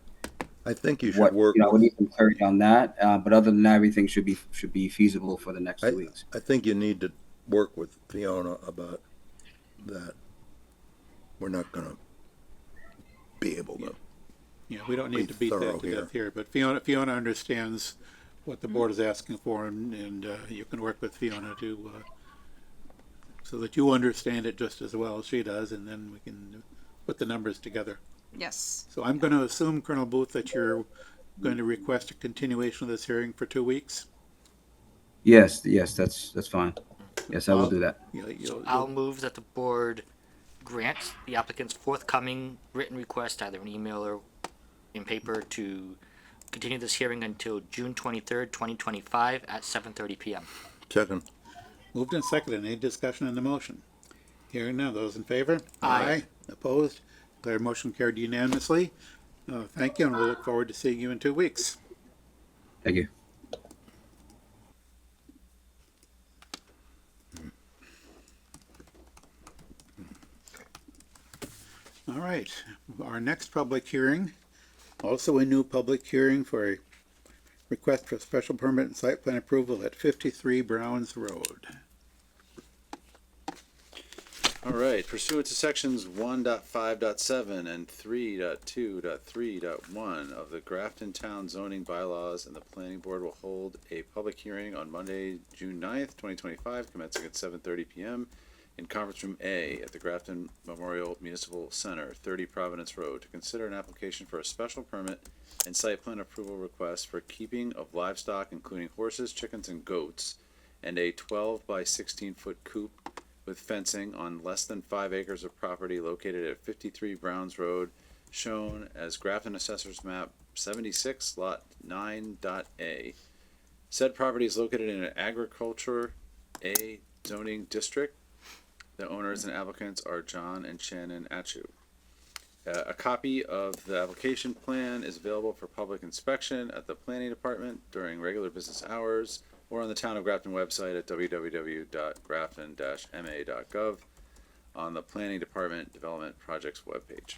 I think you should what, work. we need some clarity on that. But other than that, everything should be feasible for the next 2 weeks. I think you need to work with Fiona about that. We're not gonna be able to. Yeah, we don't need to be beat that thorough to death here, but Fiona understands what the board is asking for, and you can work with Fiona to, so that you understand it just as well as she does, and then we can put the numbers together. Yes. So I'm gonna assume, Colonel Booth, that you're going to request a continuation of this hearing for 2 weeks? Yes, that's fine. Yes, I will do that. I'll move that the board grants the applicant's forthcoming written request, either an email or in paper, to continue this hearing until June 23rd, 2025 at 7:30 p.m. Second. Moved and seconded. Any discussion on the motion? Hearing none. Those in favor? Aye. Opposed? Declare motion carried unanimously. Thank you, and we'll look forward to seeing you in 2 weeks. Thank you. All right, our next public hearing, also a new public hearing for a request for special permit and site plan approval at 53 Browns Road. All right, pursuant to sections 1.5.7 and 3.2.3.1 of the Grafton Town zoning bylaws, and the planning board will hold a public hearing on Monday, June 9th, 2025, commencing at 7:30 p.m. in Conference Room A at the Grafton Memorial Municipal Center, 30 Providence Road, to consider an application for a special permit and site plan approval request for keeping of livestock, including horses, chickens, and goats, and a 12 by 16 foot coop with fencing on less than 5 acres of property located at 53 Browns Road, shown as Grafton Assessor's Map 76, Lot 9.A. Said property is located in an agriculture A zoning district. The owners and applicants are John and Shannon Atchu. A copy of the application plan is available for public inspection at the planning department during regular business hours, or on the Town of Grafton website at www.grafton-ma.gov on the Planning Department Development Projects webpage.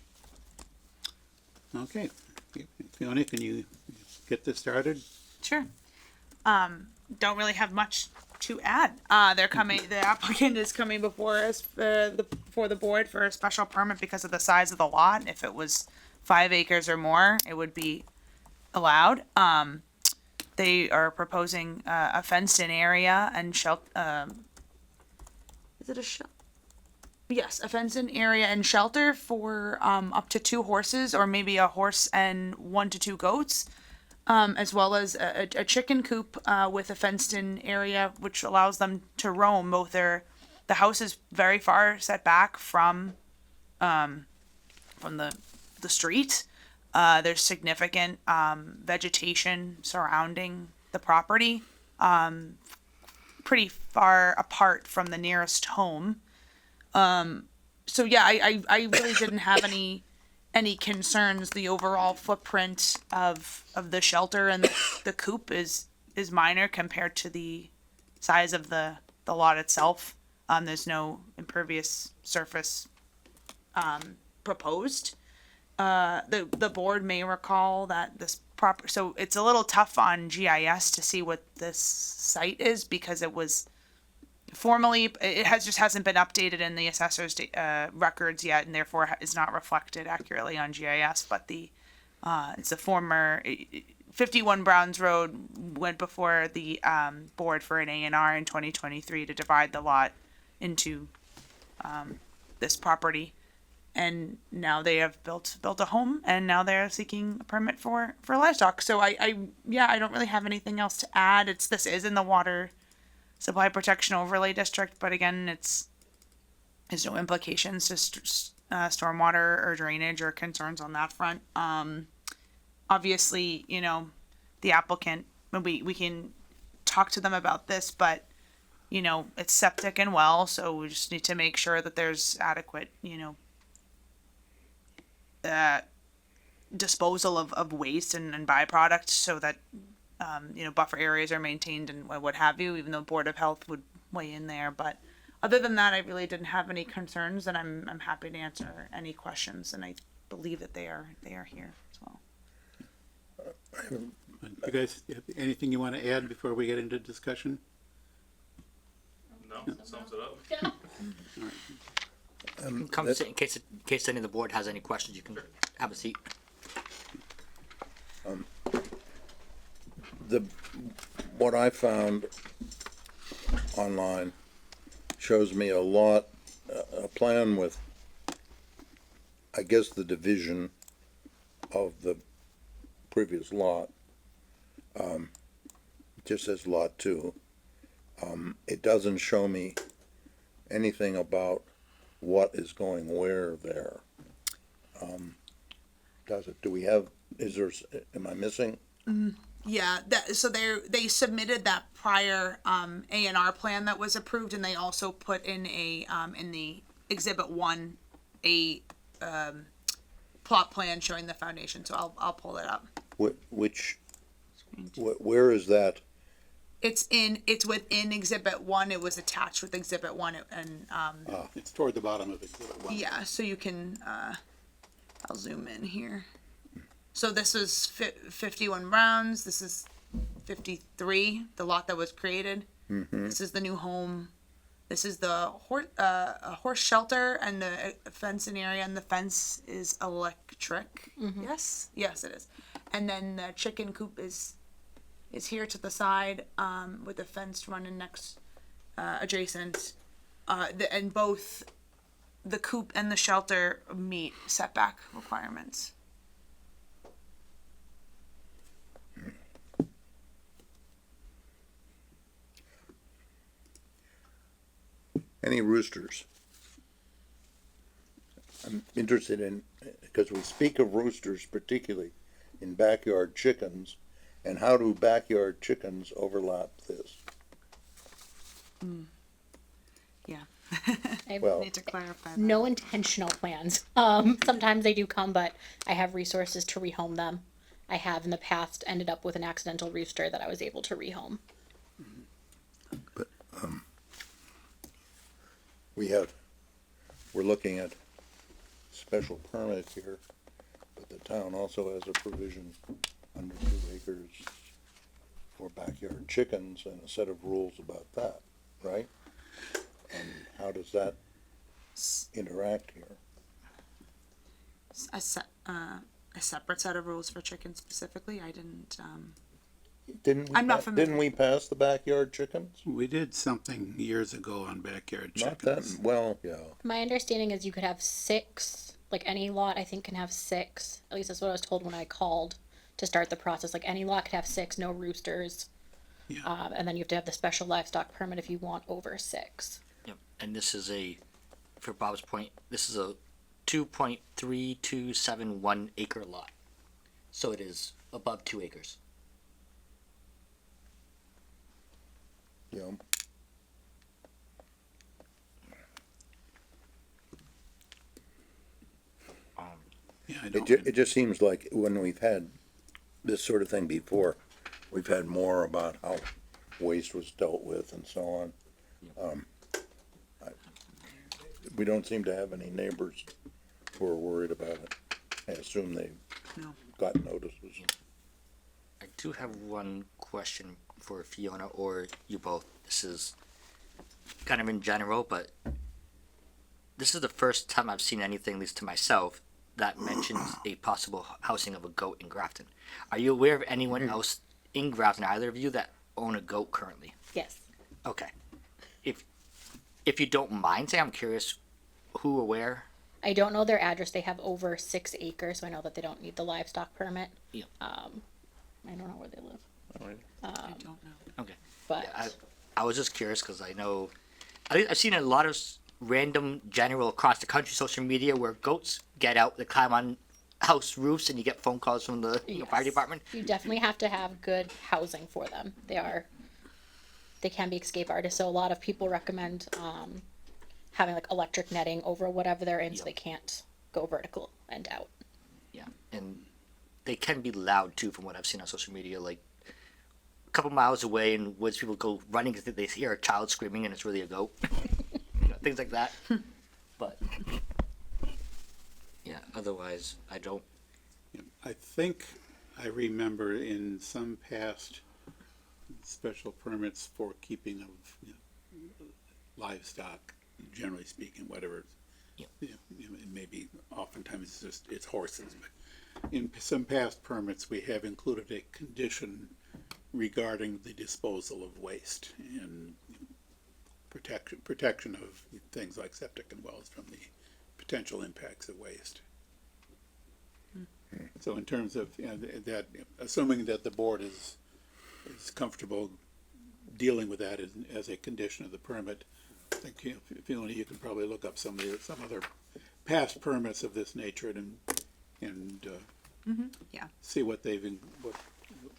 Okay, Fiona, can you get this started? Sure. Don't really have much to add. The applicant is coming before us before the board for a special permit because of the size of the lot. If it was 5 acres or more, it would be allowed. They are proposing a fenced-in area and shelter. Is it a shelter? Yes, a fenced-in area and shelter for up to 2 horses, or maybe a horse and 1 to 2 goats, as well as a chicken coop with a fenced-in area which allows them to roam. The house is very far set back from the street. There's significant vegetation surrounding the property, pretty far apart from the nearest home. So yeah, I really didn't have any concerns. The overall footprint of the shelter and the coop is minor compared to the size of the lot itself. There's no impervious surface proposed. The board may recall that so it's a little tough on GIS to see what this site is, because it was formally, it hasn't been updated in the assessor's records yet, and therefore is not reflected accurately on GIS. But it's a former 51 Browns Road went before the board for an A&R in 2023 to divide the lot into this property. And now they have built a home, and now they're seeking a permit for livestock. So I don't really have anything else to add. This is in the water supply protection overlay district, but again, there's no implications to stormwater or drainage or concerns on that front. Obviously, the applicant, we can talk to them about this, but it's septic and well, so we just need to make sure that there's adequate, disposal of waste and byproducts, so that buffer areas are maintained and what have you, even though Board of Health would weigh in there. But other than that, I really didn't have any concerns, and I'm happy to answer any questions, and I believe that they are here as well. You guys have anything you want to add before we get into discussion? No, sums it up. Come sit in case any of the board has any questions. You can have a seat. What I found online shows me a plan with, I guess, the division of the previous lot. Just says lot 2, It doesn't show me anything about what is going where there. Does it? Do we have, is there, am I missing? Yeah, so they submitted that prior A&R plan that was approved, and they also put in in the exhibit 1 a plot plan showing the foundation. So I'll pull it up. Where is that? It's within exhibit 1. It was attached with exhibit 1, and It's toward the bottom of exhibit 1. yeah, so you can I'll zoom in here. So this is 51 Browns. This is 53, the lot that was created. This is the new home. This is the horse shelter and the fencing area, and the fence is electric. Yes, yes, it is. And then the chicken coop is here to the side with the fence running next adjacent. And both the coop and the shelter meet setback requirements. Any roosters? I'm interested in, because we speak of roosters particularly in backyard chickens, and how do backyard chickens overlap this? Yeah. I Well, Need to clarify that. no intentional plans. Sometimes they do come, but I have resources to rehome them. I have in the past ended up with an accidental rooster that I was able to rehome. We're looking at special permit here, but the town also has a provision under 2 acres for backyard chickens and a set of rules about that, right? And how does that interact here? A separate set of rules for chickens specifically. I didn't. I'm not familiar. Didn't we pass the backyard chickens? We did something years ago on backyard Not chickens. that, well, yeah. My understanding is you could have 6, like any lot I think can have 6. At least that's what I was told when I called to start the process. Like any lot could have 6, no roosters. Yeah. And then you have to have the special livestock permit if you want over 6. Yep. And this is for Bob's point, this is a 2.3271 acre lot. So it is above 2 acres. Yeah. Yeah, I It don't. it just seems like when we've had this sort of thing before, we've had more about how waste was dealt with and so on. We don't seem to have any neighbors who are worried about it. I assume they've No. got notices. I do have one question for Fiona or you both. This is kind of in general, but this is the first time I've seen anything, at least to myself, that mentions a possible housing of a goat in Grafton. Are you aware of anyone else in Grafton, either of you, that own a goat currently? Yes. Okay. If you don't mind, say I'm curious who or where. I don't know their address. They have over 6 acres, so I know that they don't need the livestock permit. Yeah. I don't know where they live. I don't know. Okay. But I was just curious because I know I've seen a lot of random general across the country social media where goats get out, they climb on house roofs, and you get phone calls from the fire Yes. department. You definitely have to have good housing for them. They can be escape artists, so a lot of people recommend having like electric netting over whatever they're in so they can't go vertical and out. Yeah, and they can be loud too, from what I've seen on social media. Like a couple miles away in woods, people go running because they hear a child screaming, and it's really a goat. Things like that. But yeah, otherwise I don't. I think I remember in some past special permits for keeping of livestock, generally speaking, whatever. Yeah. It may be oftentimes it's horses, but in some past permits we have included a condition regarding the disposal of waste and protection of things like septic and wells from the potential impacts of waste. So in terms of that, assuming that the board is comfortable dealing with that as a condition of the permit. I think, Fiona, you can probably look up some other past permits of this nature and yeah. see what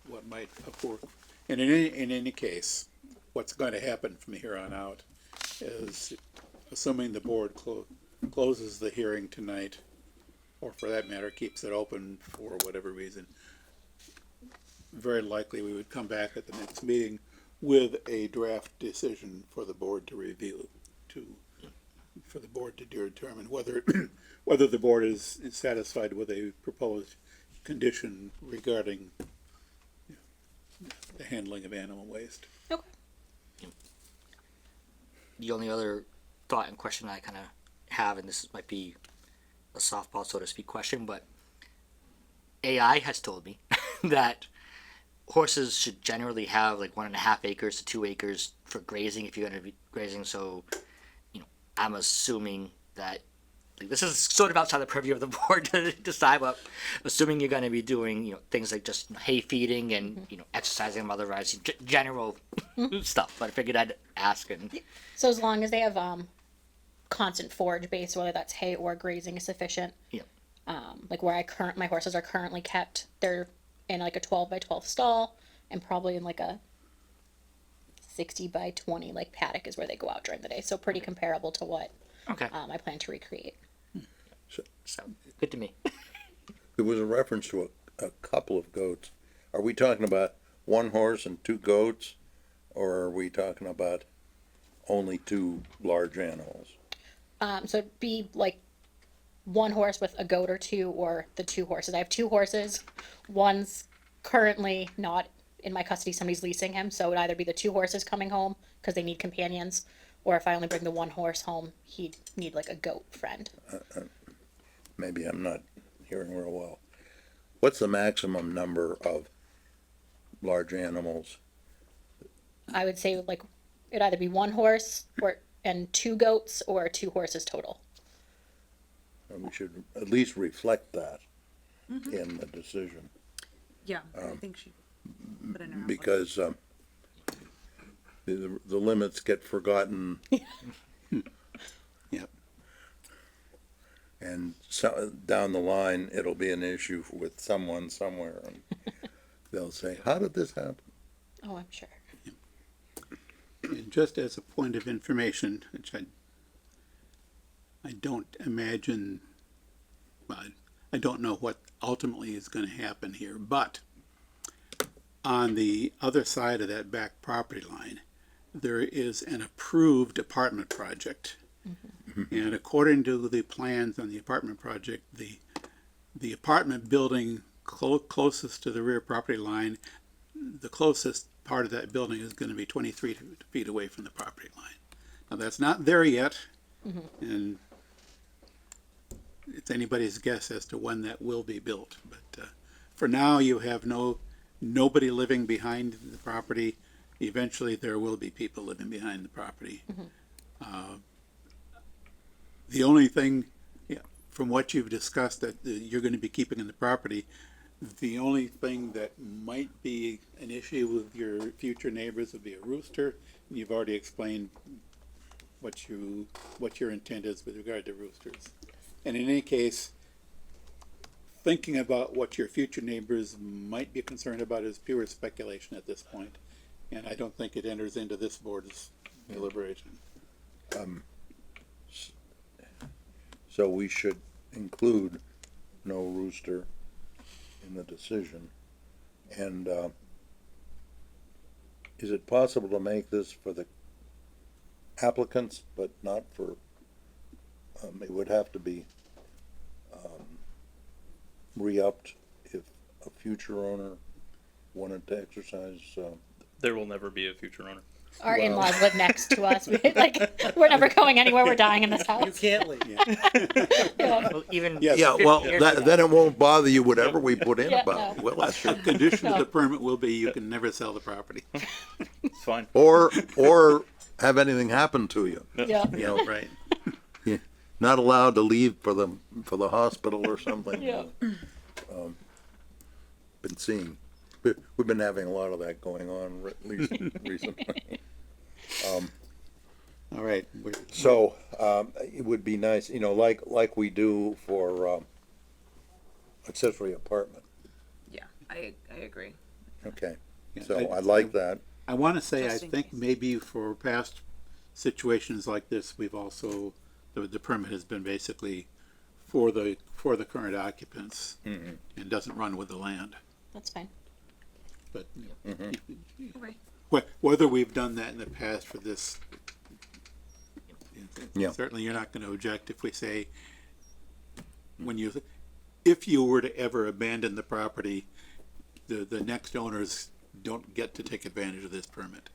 what might afford. And in any case, what's going to happen from here on out is, assuming the board closes the hearing tonight, or for that matter, keeps it open for whatever reason, very likely we would come back at the next meeting with a draft decision for the board to review, for the board to determine whether the board is satisfied with a proposed condition regarding the handling of animal waste. Okay. The only other thought and question I kind of have, and this might be a softball, so to speak, question, but AI has told me that horses should generally have like 1.5 acres to 2 acres for grazing if you're going to be grazing. So, I'm assuming that this is sort of outside the purview of the board to decide, but assuming you're going to be doing, things like just hay feeding and, exercising, otherwise general stuff. But I figured I'd ask. And So as long as they have constant forage base, whether that's hay or grazing, is sufficient. Yep. Like where my horses are currently kept, they're in like a 12 by 12 stall, and probably in like a 60 by 20 like paddock is where they go out during the day. So pretty comparable to what okay, I plan to recreate. so good to me. There was a reference to a couple of goats. Are we talking about one horse and 2 goats, or are we talking about only 2 large animals? So it'd be like one horse with a goat or 2, or the 2 horses. I have 2 horses. One's currently not in my custody. Somebody's leasing him. So it would either be the 2 horses coming home because they need companions, or if I only bring the 1 horse home, he'd need like a goat friend. Maybe I'm not hearing real well. What's the maximum number of large animals? I would say like it'd either be 1 horse and 2 goats, or 2 horses total. And we should at least reflect that in the decision, Yeah, I think she put in her. because the limits get forgotten. Yep. And so, down the line, it'll be an issue with someone somewhere, and they'll say, how did this happen? Oh, I'm sure. And just as a point of information, which I don't imagine, well, I don't know what ultimately is going to happen here, but on the other side of that back property line, there is an approved apartment project. And according to the plans on the apartment project, the apartment building closest to the rear property line, the closest part of that building is going to be 23 feet away from the property line. Now, that's not there yet, and it's anybody's guess as to when that will be built. But for now, you have nobody living behind the property. Eventually, there will be people living behind the property. The only thing, from what you've discussed, that you're going to be keeping in the property, the only thing that might be an issue with your future neighbors would be a rooster. You've already explained what your intent is with regard to roosters. And in any case, thinking about what your future neighbors might be concerned about is pure speculation at this point, and I don't think it enters into this board's deliberation. So we should include no rooster in the decision. And is it possible to make this for the applicants, but not for, it would have to be re-upped if a future owner wanted to exercise, There will never be a future owner. Our in-laws live next to us. We're never going anywhere. We're dying in this house. You can't leave. Well, even Yes. yeah, 50 well, years ago. then it won't bother you whatever we put in Yeah, about no. Willis. A condition of the permit will be you can never sell the property. It's fine. Or have anything happen to you. Yeah. You know, Right. not allowed to leave for the hospital or something. Yeah. Been seeing. We've been having a lot of that going on, at least recently. All right, So, it would be nice, you know, like we do for, accessory apartment, Yeah, I agree. okay? Yeah, So I- I like that. I want to say, I Just in think case. maybe for past situations like this, we've also, the permit has been basically for the current occupants and doesn't run with the land. That's fine. But Okay. whether we've done that in the past for this, Yeah. certainly you're not going to object if we say, if you were to ever abandon the property, the next owners don't get to take advantage of this permit.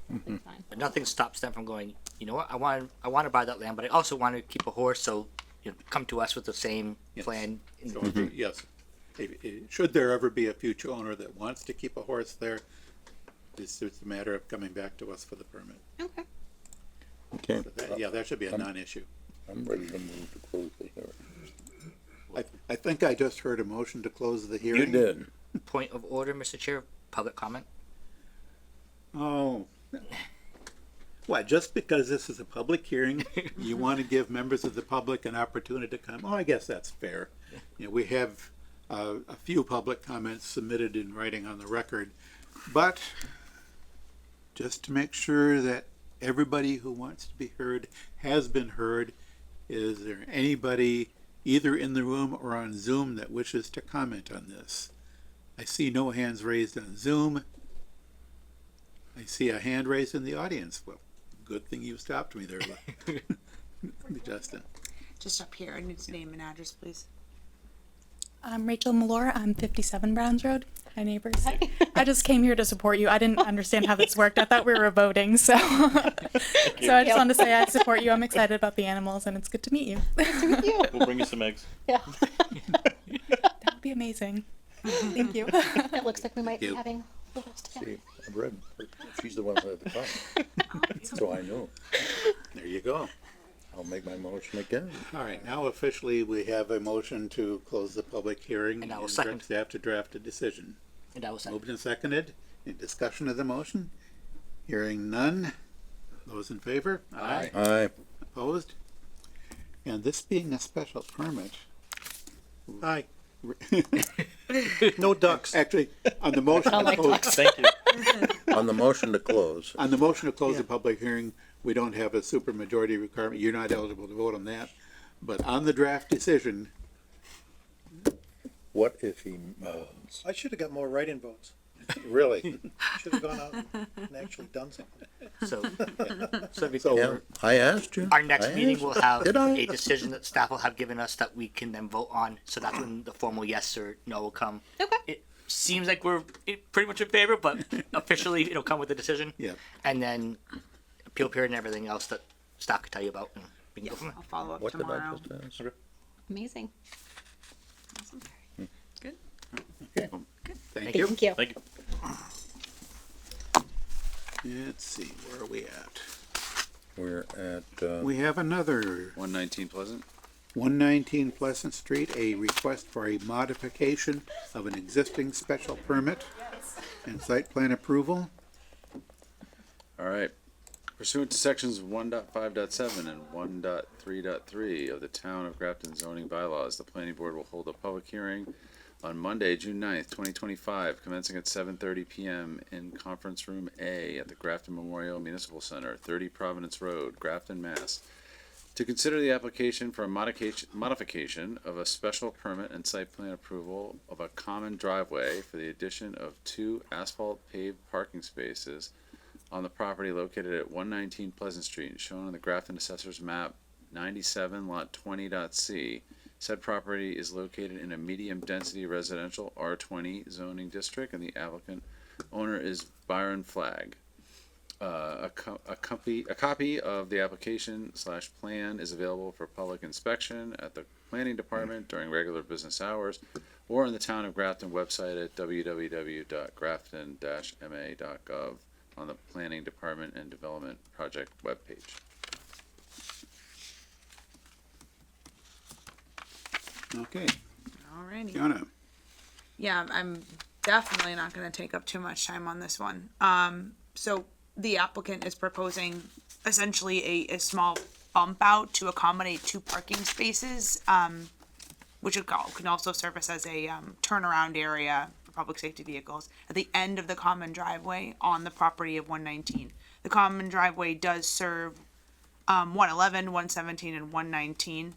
That's fine. But nothing stops them from going, you know what, I want to buy that land, but I also want to keep a horse, so, you know, come to us with the same Yes. plan. So, yes, should there ever be a future owner that wants to keep a horse there, it's a matter of coming back to us for the permit. Okay. Okay, So that, yeah, that should be a non-issue. I'm ready to move to close the hearing. I think I just heard a motion to close the You hearing. did. Point of order, Mr. Chair, public comment? Oh. What, just because this is a public hearing, you want to give members of the public an opportunity to come? Oh, I guess that's fair. You know, we have a few public comments submitted in writing on the record, but just to make sure that everybody who wants to be heard has been heard, is there anybody either in the room or on Zoom that wishes to comment on this? I see no hands raised on Zoom. I see a hand raised in the audience. Well, good thing you stopped me there, Justin. Just up here, I need to name and address, please. I'm Rachel Malora. I'm 57 Browns Road. Hi, neighbors. I just came here to support you. I didn't understand how this worked. I thought we were voting, so so I just wanted to say I support you. I'm excited about the animals, and it's good to meet you. We'll bring you some eggs. Yeah. That would be amazing. Thank you. It looks like we might be you. having littles together. See, I read, she's the one that had the comment, so I knew. There you go. I'll make my motion again. All right, now officially we have a motion to close the public hearing And I will direct second. staff to draft a decision. And I will say, Moved and seconded. Any discussion of the motion? Hearing none. Those in favor? Aye. Aye. Opposed? And this being a special permit, Aye. No ducks. actually, on the motion to close, Thank you. On the motion to close, on the motion to close the public hearing, we don't have a supermajority requirement. You're not eligible to vote on that. But on the draft decision, what if he moans? I should have got more write-in votes. really, Should have gone out and actually done something. so, so So- Yeah, I asked you. our next I meeting asked will you. have Did I? a decision that staff will have given us that we can then vote on, so that's when the formal yes or no will come. Okay. It seems like we're pretty much in favor, but officially it'll come with a decision. yeah. And then appeal period and everything else that staff could tell you about, and we can go from there. I'll follow up What did I tomorrow. just ask? Amazing. Good. Okay. Thank you. Thank you. Thank you. Let's see, where are we at? We're at, We have another 119 Pleasant. 119 Pleasant Street, a request for a modification of an existing special permit and site plan approval. All right. Pursuant to sections 1.5.7 and 1.3.3 of the Town of Grafton zoning bylaws, the planning board will hold a public hearing on Monday, June 9th, 2025, commencing at 7:30 p.m. in Conference Room A at the Grafton Memorial Municipal Center, 30 Providence Road, Grafton, Mass. To consider the application for a modification of a special permit and site plan approval of a common driveway for the addition of 2 asphalt paved parking spaces on the property located at 119 Pleasant Street, shown on the Grafton Assessor's Map 97, Lot 20.c. Said property is located in a medium-density residential R20 zoning district, and the applicant owner is Byron Flagg. A copy of the application/plan is available for public inspection at the planning department during regular business hours, or on the Town of Grafton website at www.grafton-ma.gov on the Planning Department and Development Project webpage. Okay, Alrighty. Fiona, Yeah, I'm definitely not gonna take up too much time on this one. So the applicant is proposing essentially a small bump out to accommodate 2 parking spaces, which can also service as a turnaround area for public safety vehicles at the end of the common driveway on the property of 119. The common driveway does serve 111, 117, and 119.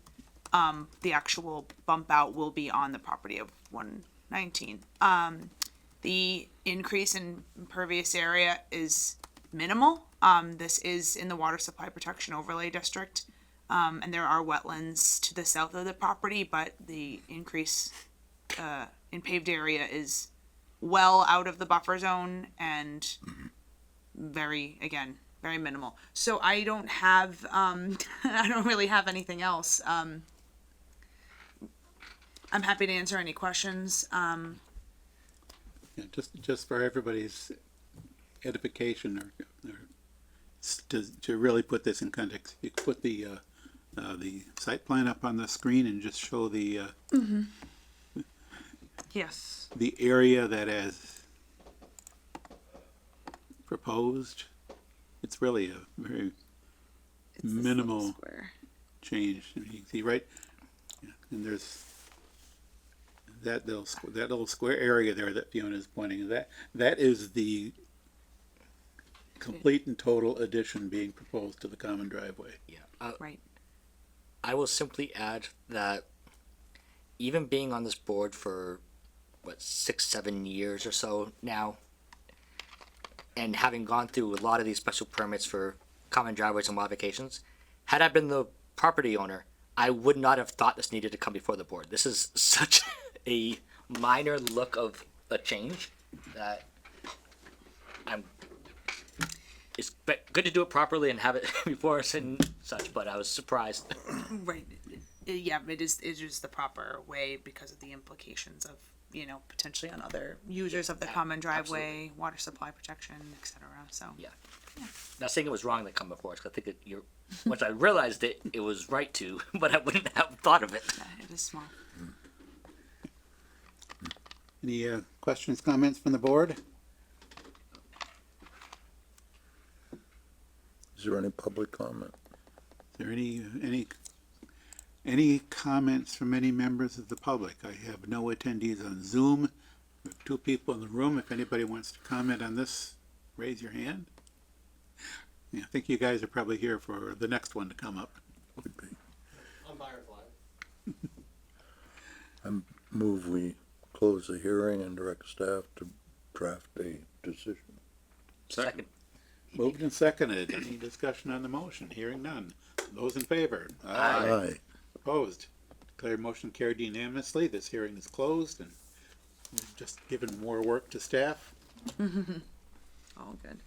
The actual bump out will be on the property of 119. The increase in impervious area is minimal. This is in the water supply protection overlay district. And there are wetlands to the south of the property, but the increase in paved area is well out of the buffer zone and very minimal. So I don't have, I don't really have anything else. I'm happy to answer any questions. Yeah, just for everybody's edification or to really put this in context, you could put the site plan up on the screen and just show the Yes. the area that is proposed. It's really a very minimal change. And you can see right, yeah, and there's that little square area there that Fiona is pointing. That is the complete and total addition being proposed to the common driveway. Yeah. Right. I will simply add that even being on this board for 6-7 years or so now, and having gone through a lot of these special permits for common driveways and modifications, had I been the property owner, I would not have thought this needed to come before the board. This is such a minor look of a change that it's good to do it properly and have it before us and such, but I was surprised. Right. Yeah, it is the proper way because of the implications of, potentially on other users of the common driveway, water supply protection, etc. So Yeah. Not saying it was wrong to come before us, 'cause I think once I realized it, it was right to, but I wouldn't have thought of it. yeah, it is small. Any questions, comments from the board? Is there any public comment? Is there any comments from any members of the public? I have no attendees on Zoom. We have 2 people in the room. If anybody wants to comment on this, raise your hand. Yeah, I think you guys are probably here for the next one to come up. Could be. I'm Firefly. Move we close the hearing and direct staff to draft a decision. Second. Moved and seconded. Any discussion on the motion? Hearing none. Those in favor? Aye. Opposed? Declare motion carried unanimously. This hearing is closed and we've just given more work to staff. All good.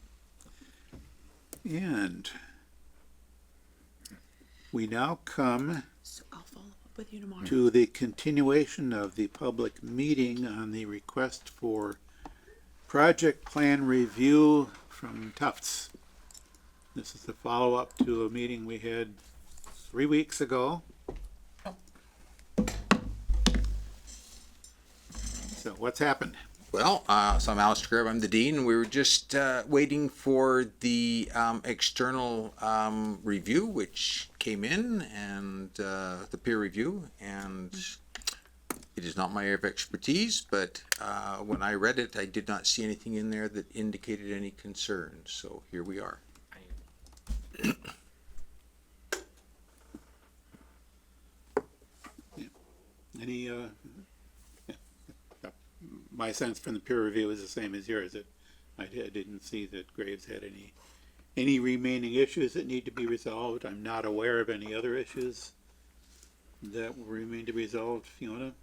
And we now come So I'll follow up with you tomorrow. to the continuation of the public meeting on the request for project plan review from Tufts. This is the follow-up to a meeting we had 3 weeks ago. So what's happened? Well, so I'm Alistair Grove, I'm the dean. We were just waiting for the external review, which came in, and the peer review, and it is not my area of expertise, but when I read it, I did not see anything in there that indicated any concerns, so here we are. Any, my sense from the peer review is the same as yours, that I didn't see that Graves had any remaining issues that need to be resolved. I'm not aware of any other issues that will remain to be resolved. Fiona?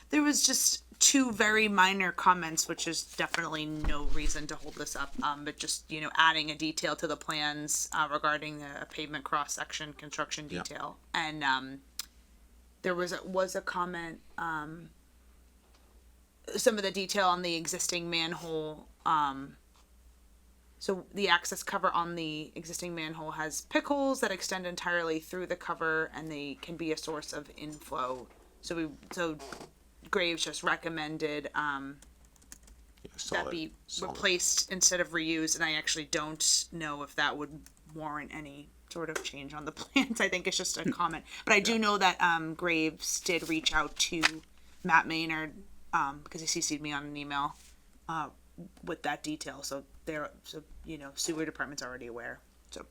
There was just 2 very minor comments, which is definitely no reason to hold this up. But just, adding a detail to the plans, regarding the pavement cross-section construction detail. And, there was a comment, some of the detail on the existing manhole, so the access cover on the existing manhole has pick holes that extend entirely through the cover and they can be a source of inflow. So Graves just recommended, that be replaced instead of reused, and I actually don't know if that would warrant any sort of change on the plans. I think it's just a comment, but I do know that Graves did reach out to Matt Maynard because he CC'd me on an email with that detail. So sewer department's already aware. So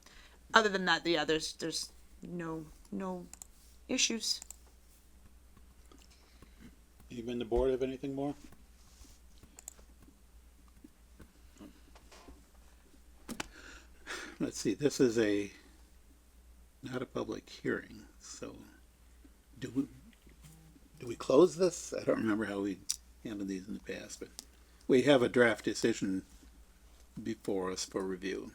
other than that, yeah, there's no issues. Even the board have anything more? Let's see, this is not a public hearing, so do we close this? I don't remember how we handled these in the past, but we have a draft decision before us for review.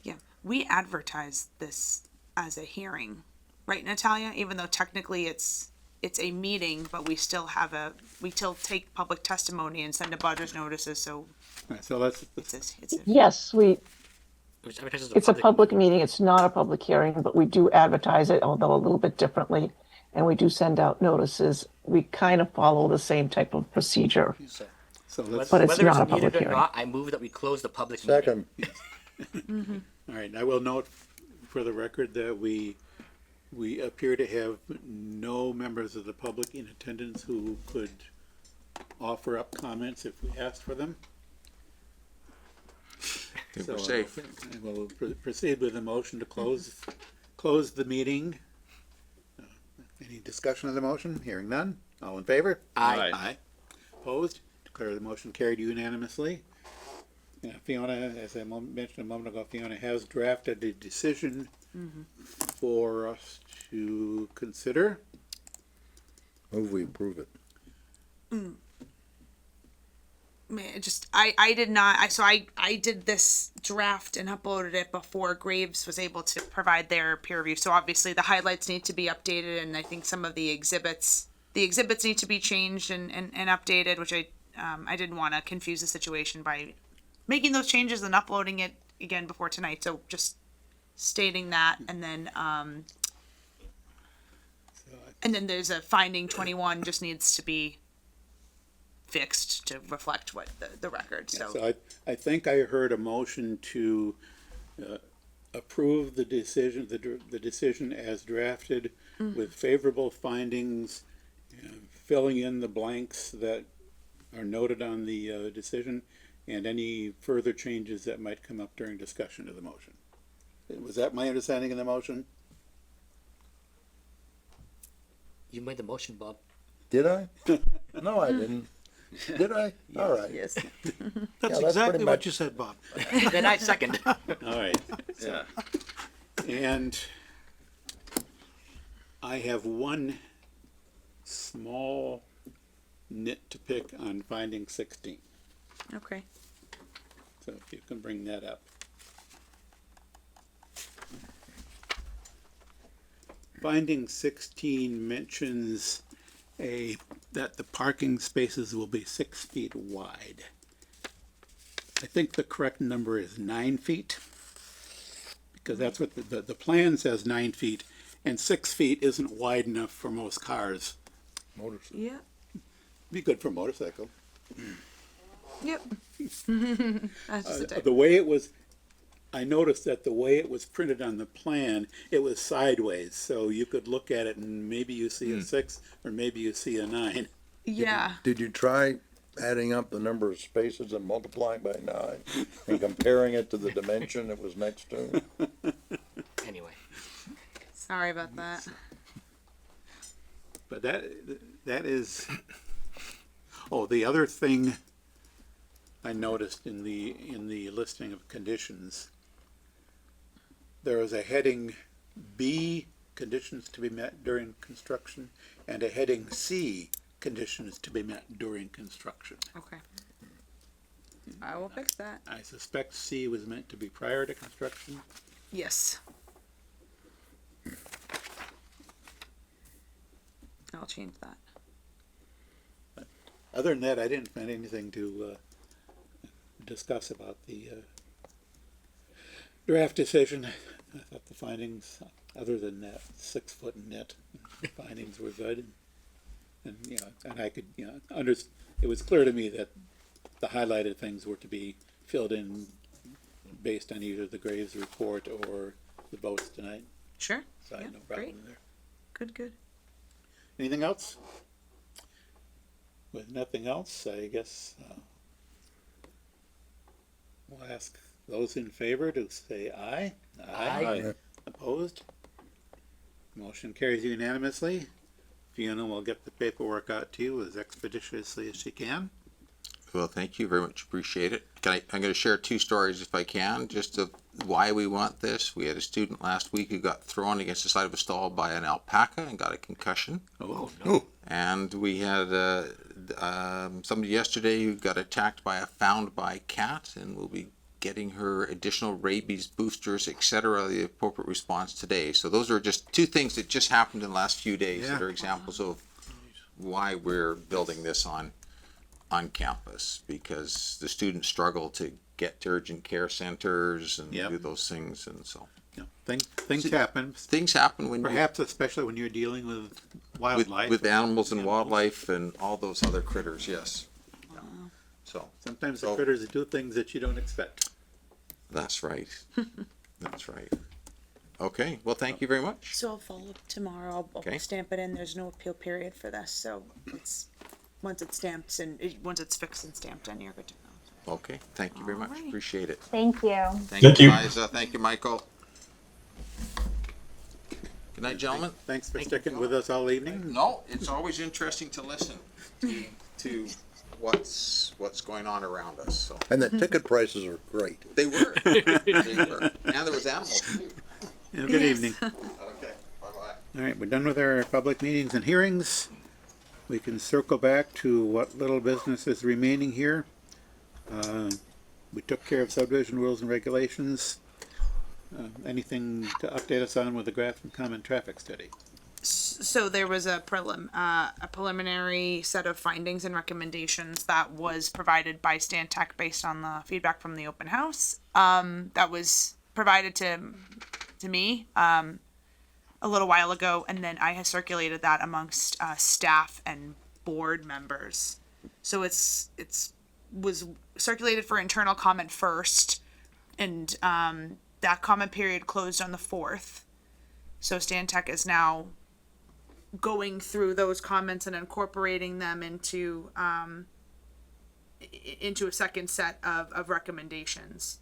Yeah, we advertise this as a hearing, right, Natalia? Even though technically it's a meeting, but we still take public testimony and send abutters notices, so. Alright, so let's, Yes, Which advertises it's a public meeting. It's not a public hearing, but we do advertise it, although a little bit differently. And we do send out notices. We kind of follow the same type of procedure. so let's, But it's whether not a it's public needed or hearing. not, I move that we close the public meeting. Second, alright, I will note for the record that we appear to have no members of the public in attendance who could offer up comments if we asked for them. I think So we're safe. I will proceed with a motion to close the meeting. Any discussion of the motion? Hearing none. All in favor? Aye. Aye. Opposed? Declare the motion carried unanimously. Fiona, as I mentioned a moment ago, Fiona has drafted a decision for us to consider. move we approve it. I did not, I did this draft and uploaded it before Graves was able to provide their peer review. So obviously the highlights need to be updated, and I think some of the exhibits need to be changed and updated, which I didn't want to confuse the situation by making those changes and uploading it again before tonight. So just stating that, and then there's a finding 21 just needs to be fixed to reflect what the record, so. So I think I heard a motion to approve the decision, the decision as drafted with favorable findings, filling in the blanks that are noted on the decision, and any further changes that might come up during discussion of the motion. Was that my understanding of the motion? You made the motion, Bob. Did I? No, I didn't. Did I? All right. Yes. That's that's exactly pretty what much- you said, Bob. Then I second. All right. Yeah. And I have one small nit to pick on finding 16. Okay. So if you can bring that up. Finding 16 mentions that the parking spaces will be 6 feet wide. I think the correct number is 9 feet, because that's what the plan says, 9 feet, and 6 feet isn't wide enough for most cars. Motorcycle. Yeah. Be good for a motorcycle. Yep. That's just a type. The way it was, I noticed that the way it was printed on the plan, it was sideways, so you could look at it and maybe you see a 6 or maybe you see a 9. Yeah. Did you try adding up the number of spaces and multiplying by 9 and comparing it to the dimension it was next to? Anyway. Sorry about that. But that is, oh, the other thing I noticed in the listing of conditions, there is a heading B, conditions to be met during construction, and a heading C, conditions to be met during construction. Okay. I will fix that. I suspect C was meant to be prior to construction. Yes. I'll change that. Other than that, I didn't find anything to discuss about the draft decision. I thought the findings, other than that 6-foot net, findings were good. And, you know, and I could, you know, it was clear to me that the highlighted things were to be filled in based on either the Graves report or the votes tonight. Sure. So I Yeah, had no problem great. there. Good. Anything else? With nothing else, I guess, we'll ask those in favor to say aye. Aye. Opposed? Motion carries unanimously. Fiona will get the paperwork out to you as expeditiously as she can. Well, thank you very much. Appreciate it. I'm going to share two stories if I can, just of why we want this. We had a student last week who got thrown against the side of a stall by an alpaca and got a concussion. Oh, no. And we had somebody yesterday who got attacked by a found by cat, and we'll be getting her additional rabies boosters, etc., the appropriate response today. So those are just two things that just happened in the last few days that Yeah. are examples of why we're building this on campus, because the students struggle to get to urgent care centers and Yep. do those things, and so Yeah, things happen, things happen when perhaps especially when you're dealing with with, wildlife. with animals and wildlife and all those other critters. Yes. Yeah. So Sometimes the So- critters do things that you don't expect. that's right. That's right. Okay. Well, thank you very much. So I'll follow up tomorrow. I'll Okay. stamp it in. There's no appeal period for this, so it's, once it's stamped and, once it's fixed and stamped in, you're good to go. Okay. Thank you very much. Alright. Appreciate it. Thank you. Thank you, Liza. Thank you, Michael. Good night, gentlemen. Thanks for sticking with us all evening. No, it's always interesting to listen to what's going on around us. So And the ticket prices are great. they were, and there was animals too. Yeah, good evening. Okay, bye bye. All right, we're done with our public meetings and hearings. We can circle back to what little business is remaining here. We took care of subdivision rules and regulations. Anything to update us on with the Grafton Common Traffic Study? So there was a preliminary set of findings and recommendations that was provided by Stantec based on the feedback from the open house. That was provided to me a little while ago, and then I had circulated that amongst staff and board members. So it's was circulated for internal comment first, and that comment period closed on the 4th. So Stantec is now going through those comments and incorporating them into a second set of recommendations.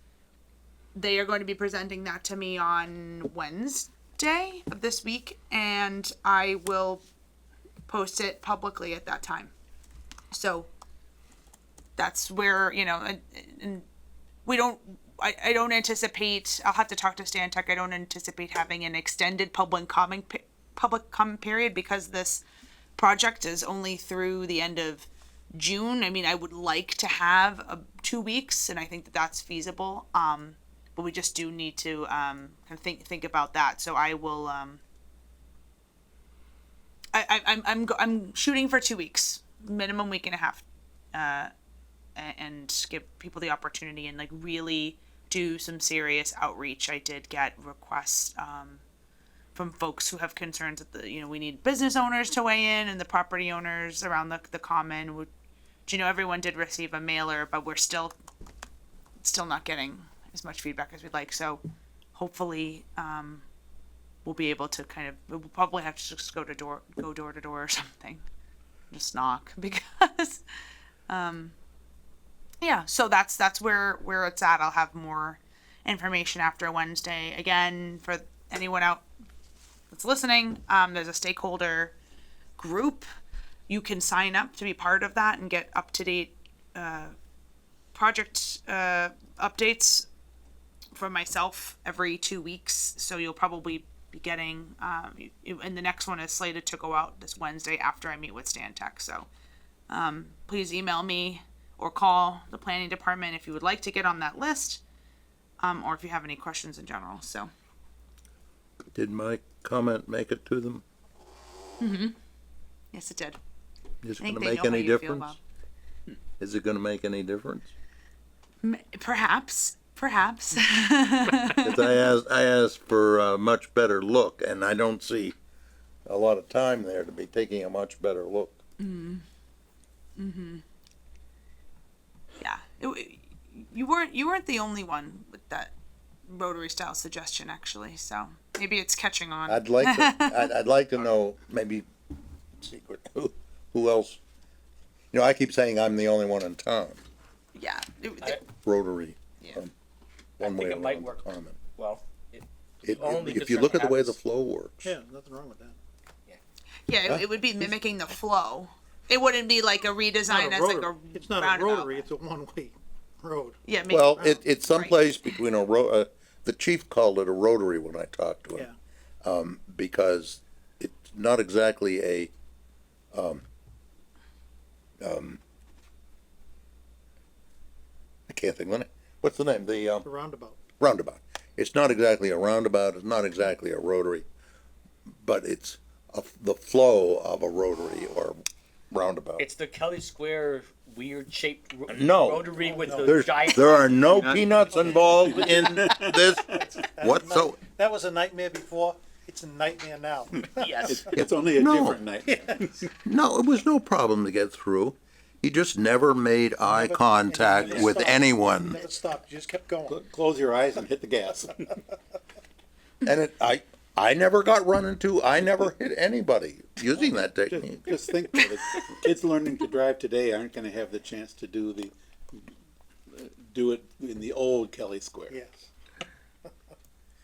They are going to be presenting that to me on Wednesday of this week, and I will post it publicly at that time. So that's where, and we don't, I don't anticipate, I'll have to talk to Stantec, I don't anticipate having an extended public comment period because this project is only through the end of June. I mean, I would like to have 2 weeks, and I think that that's feasible. But we just do need to kind of think about that. So I will. I'm shooting for 2 weeks, minimum week and a half, and give people the opportunity and like really do some serious outreach. I did get requests from folks who have concerns that we need business owners to weigh in and the property owners around the common. Would everyone did receive a mailer, but we're still not getting as much feedback as we'd like. So hopefully we'll be able to we'll probably have to just go door to door or something, just knock because yeah. So that's where it's at. I'll have more information after Wednesday. Again, for anyone out that's listening, there's a stakeholder group. You can sign up to be part of that and get up-to-date project updates from myself every 2 weeks. So you'll probably be getting, and the next one is slated to go out this Wednesday after I meet with Stantec. So please email me or call the planning department if you would like to get on that list, or if you have any questions in general. So. Did my comment make it to them? Mm-hmm. Yes, it did. Is it I think gonna they make know how any you feel, difference? Bob. Is it gonna make any difference? Perhaps. Cause I asked for a much better look, and I don't see a lot of time there to be taking a much better look. Mm-hmm. Mm-hmm. You weren't the only one with that rotary style suggestion, actually. So maybe it's catching on. I'd like to, I'd like to know, maybe secret, who else? You know, I keep saying I'm the only one in town, Yeah. Rotary. Yeah. One I way think it might around work. Common. Well, If you concern look at the way happens- the flow works. Yeah, nothing wrong with that. Yeah, it would be mimicking the flow. It wouldn't be like a redesign as like a It's not a roundabout. rotary, it's a one-way road. Yeah, make, Well, it's someplace between the chief called it a rotary when I talked to him. Yeah. Because it's not exactly a, I can't think, what's the name? The, The roundabout. roundabout. It's not exactly a roundabout, it's not exactly a rotary, but it's the flow of a rotary or roundabout. It's the Kelly Square weird shaped No. rotary with the There's, giant. there are no peanuts involved in this whatsoever. That was a nightmare before, it's a nightmare now. Yes. It's only a No. different night. No, it was no problem to get through. He just never made eye contact Never with stopped. anyone. Never stopped, you just kept going. Close your eyes and hit the gas. And I never got run into, I never hit anybody using that technique. Just think, though, the kids learning to drive today aren't gonna have the chance to do it in the old Kelly Square. Yes.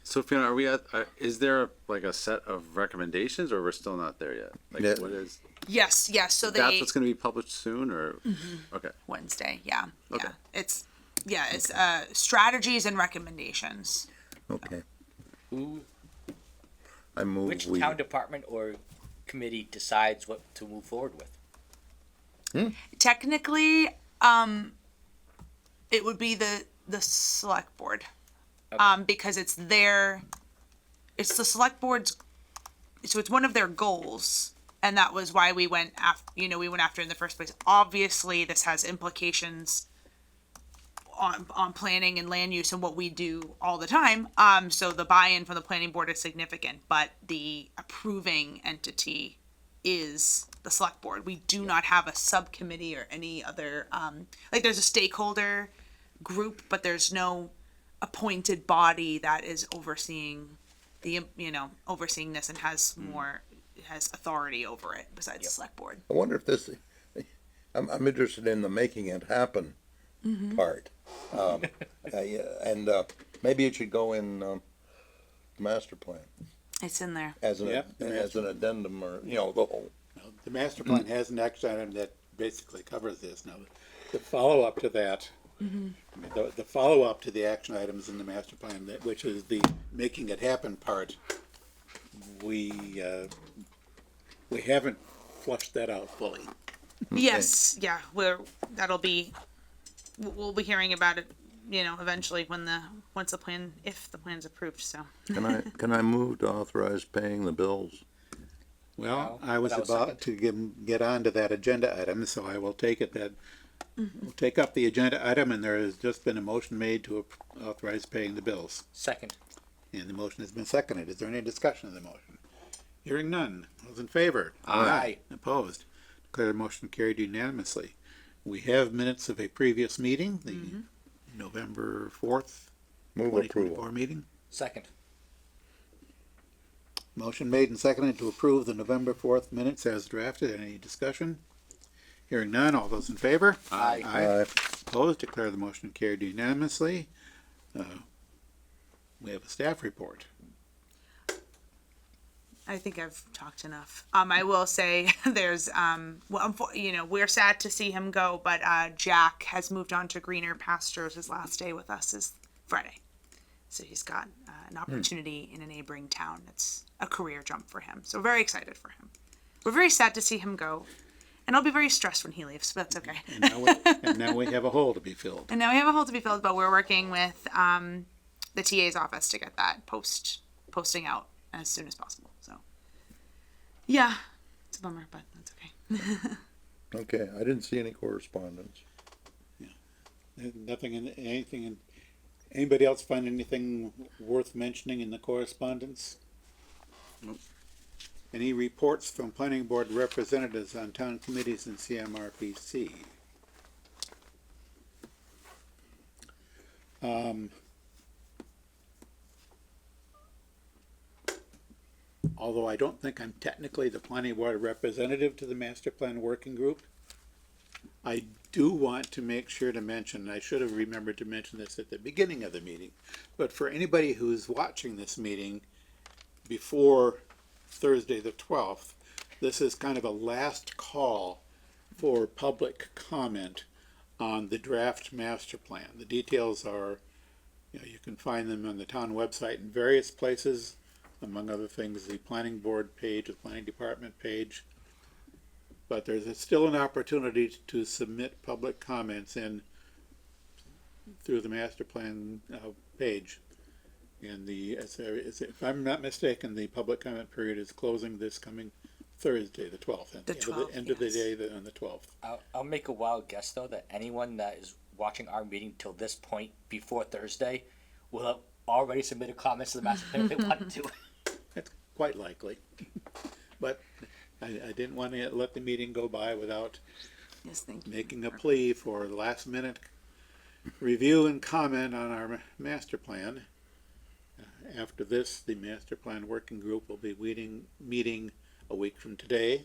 So Fiona, are we at, is there like a set of recommendations or we're still not there yet? Like Yeah. what is, yes. So that's they what's gonna be published soon or, okay. Wednesday. Yeah. Okay. Yeah. It's strategies and recommendations. Okay, Who, I move which we, town department or committee decides what to move forward with? Technically, it would be the select board, because it's the select board's, so it's one of their goals, and that was why we went after. We went after it in the first place. Obviously, this has implications on planning and land use and what we do all the time. So the buy-in from the planning board is significant, but the approving entity is the select board. We do not have a subcommittee or any other, there's a stakeholder group, but there's no appointed body that is overseeing overseeing this and has authority over it besides the select board. I wonder if this, I'm interested in the making it happen part. And maybe it should go in master plan It's in there. as an, Yep, the as an addendum or, the whole. The master plan has an action item that basically covers this. Now, the follow-up to that, the follow-up to the action items in the master plan, which is the making it happen part, we haven't flushed that out fully. Yes, yeah, we'll be hearing about it, eventually once the plan, if the plan's approved, so. Can I move to authorize paying the bills? Well, No, I was but I was about to get on to that agenda item, so I will take it that, we'll take up the agenda item, and there has just been a motion made to authorize paying the bills. Second. And the motion has been seconded. Is there any discussion of the motion? Hearing none. Those in favor? Aye. Opposed? Declare the motion carried unanimously. We have minutes of a previous meeting, the November 4th, Move 2024 approval. meeting. Second. Motion made and seconded to approve the November 4th minutes as drafted. Any discussion? Hearing none. All those in favor? Aye. Aye. Opposed? Declare the motion carried unanimously. We have a staff report. I think I've talked enough. I will say there's, we're sad to see him go, but Jack has moved on to greener pastures. His last day with us is Friday. So he's got an opportunity in a neighboring town. It's a career jump for him. So we're very excited for him. We're very sad to see him go. And I'll be very stressed when he leaves, but that's okay. And now we have a hole to be filled. And now we have a hole to be filled, but we're working with the TA's office to get that posting out as soon as possible. So, yeah, it's a bummer, but that's okay. Okay, I didn't see any correspondence. Anybody else find anything worth mentioning in the correspondence? Nope. Any reports from planning board representatives on town committees and CMRPC? Although I don't think I'm technically the planning board representative to the master plan working group, I do want to make sure to mention, I should have remembered to mention this at the beginning of the meeting, but for anybody who's watching this meeting before Thursday the 12th, this is kind of a last call for public comment on the draft master plan. The details are, you can find them on the town website in various places, among other things, the planning board page, the planning department page. But there's still an opportunity to submit public comments in through the master plan page. And if I'm not mistaken, the public comment period is closing this coming Thursday, the 12th. At The end 12th, of the yes. day on the 12th. I'll make a wild guess though that anyone that is watching our meeting till this point before Thursday will have already submitted comments to the master plan if they wanted to. That's quite likely. But I didn't want to let the meeting go by without Yes, thank you. making a plea for last minute review and comment on our master plan. After this, the master plan working group will be meeting a week from today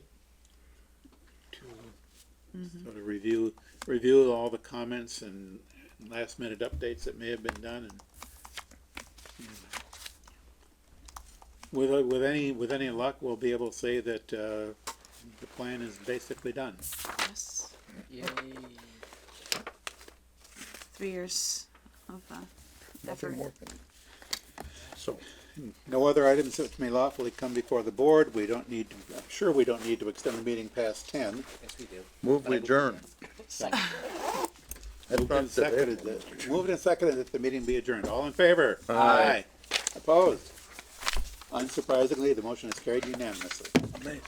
to sort of review all the comments and last minute updates that may have been done. And with any luck, we'll be able to say that the plan is basically done. Yes. Yay. 3 years of effort. Nothing more. So, No other items that may lawfully come before the board. I'm sure we don't need to extend the meeting past 10. Yes, we do. move we adjourn. Second. Moved and seconded that the meeting be adjourned. All in favor? Aye. Opposed? Unsurprisingly, the motion is carried unanimously. Amazing.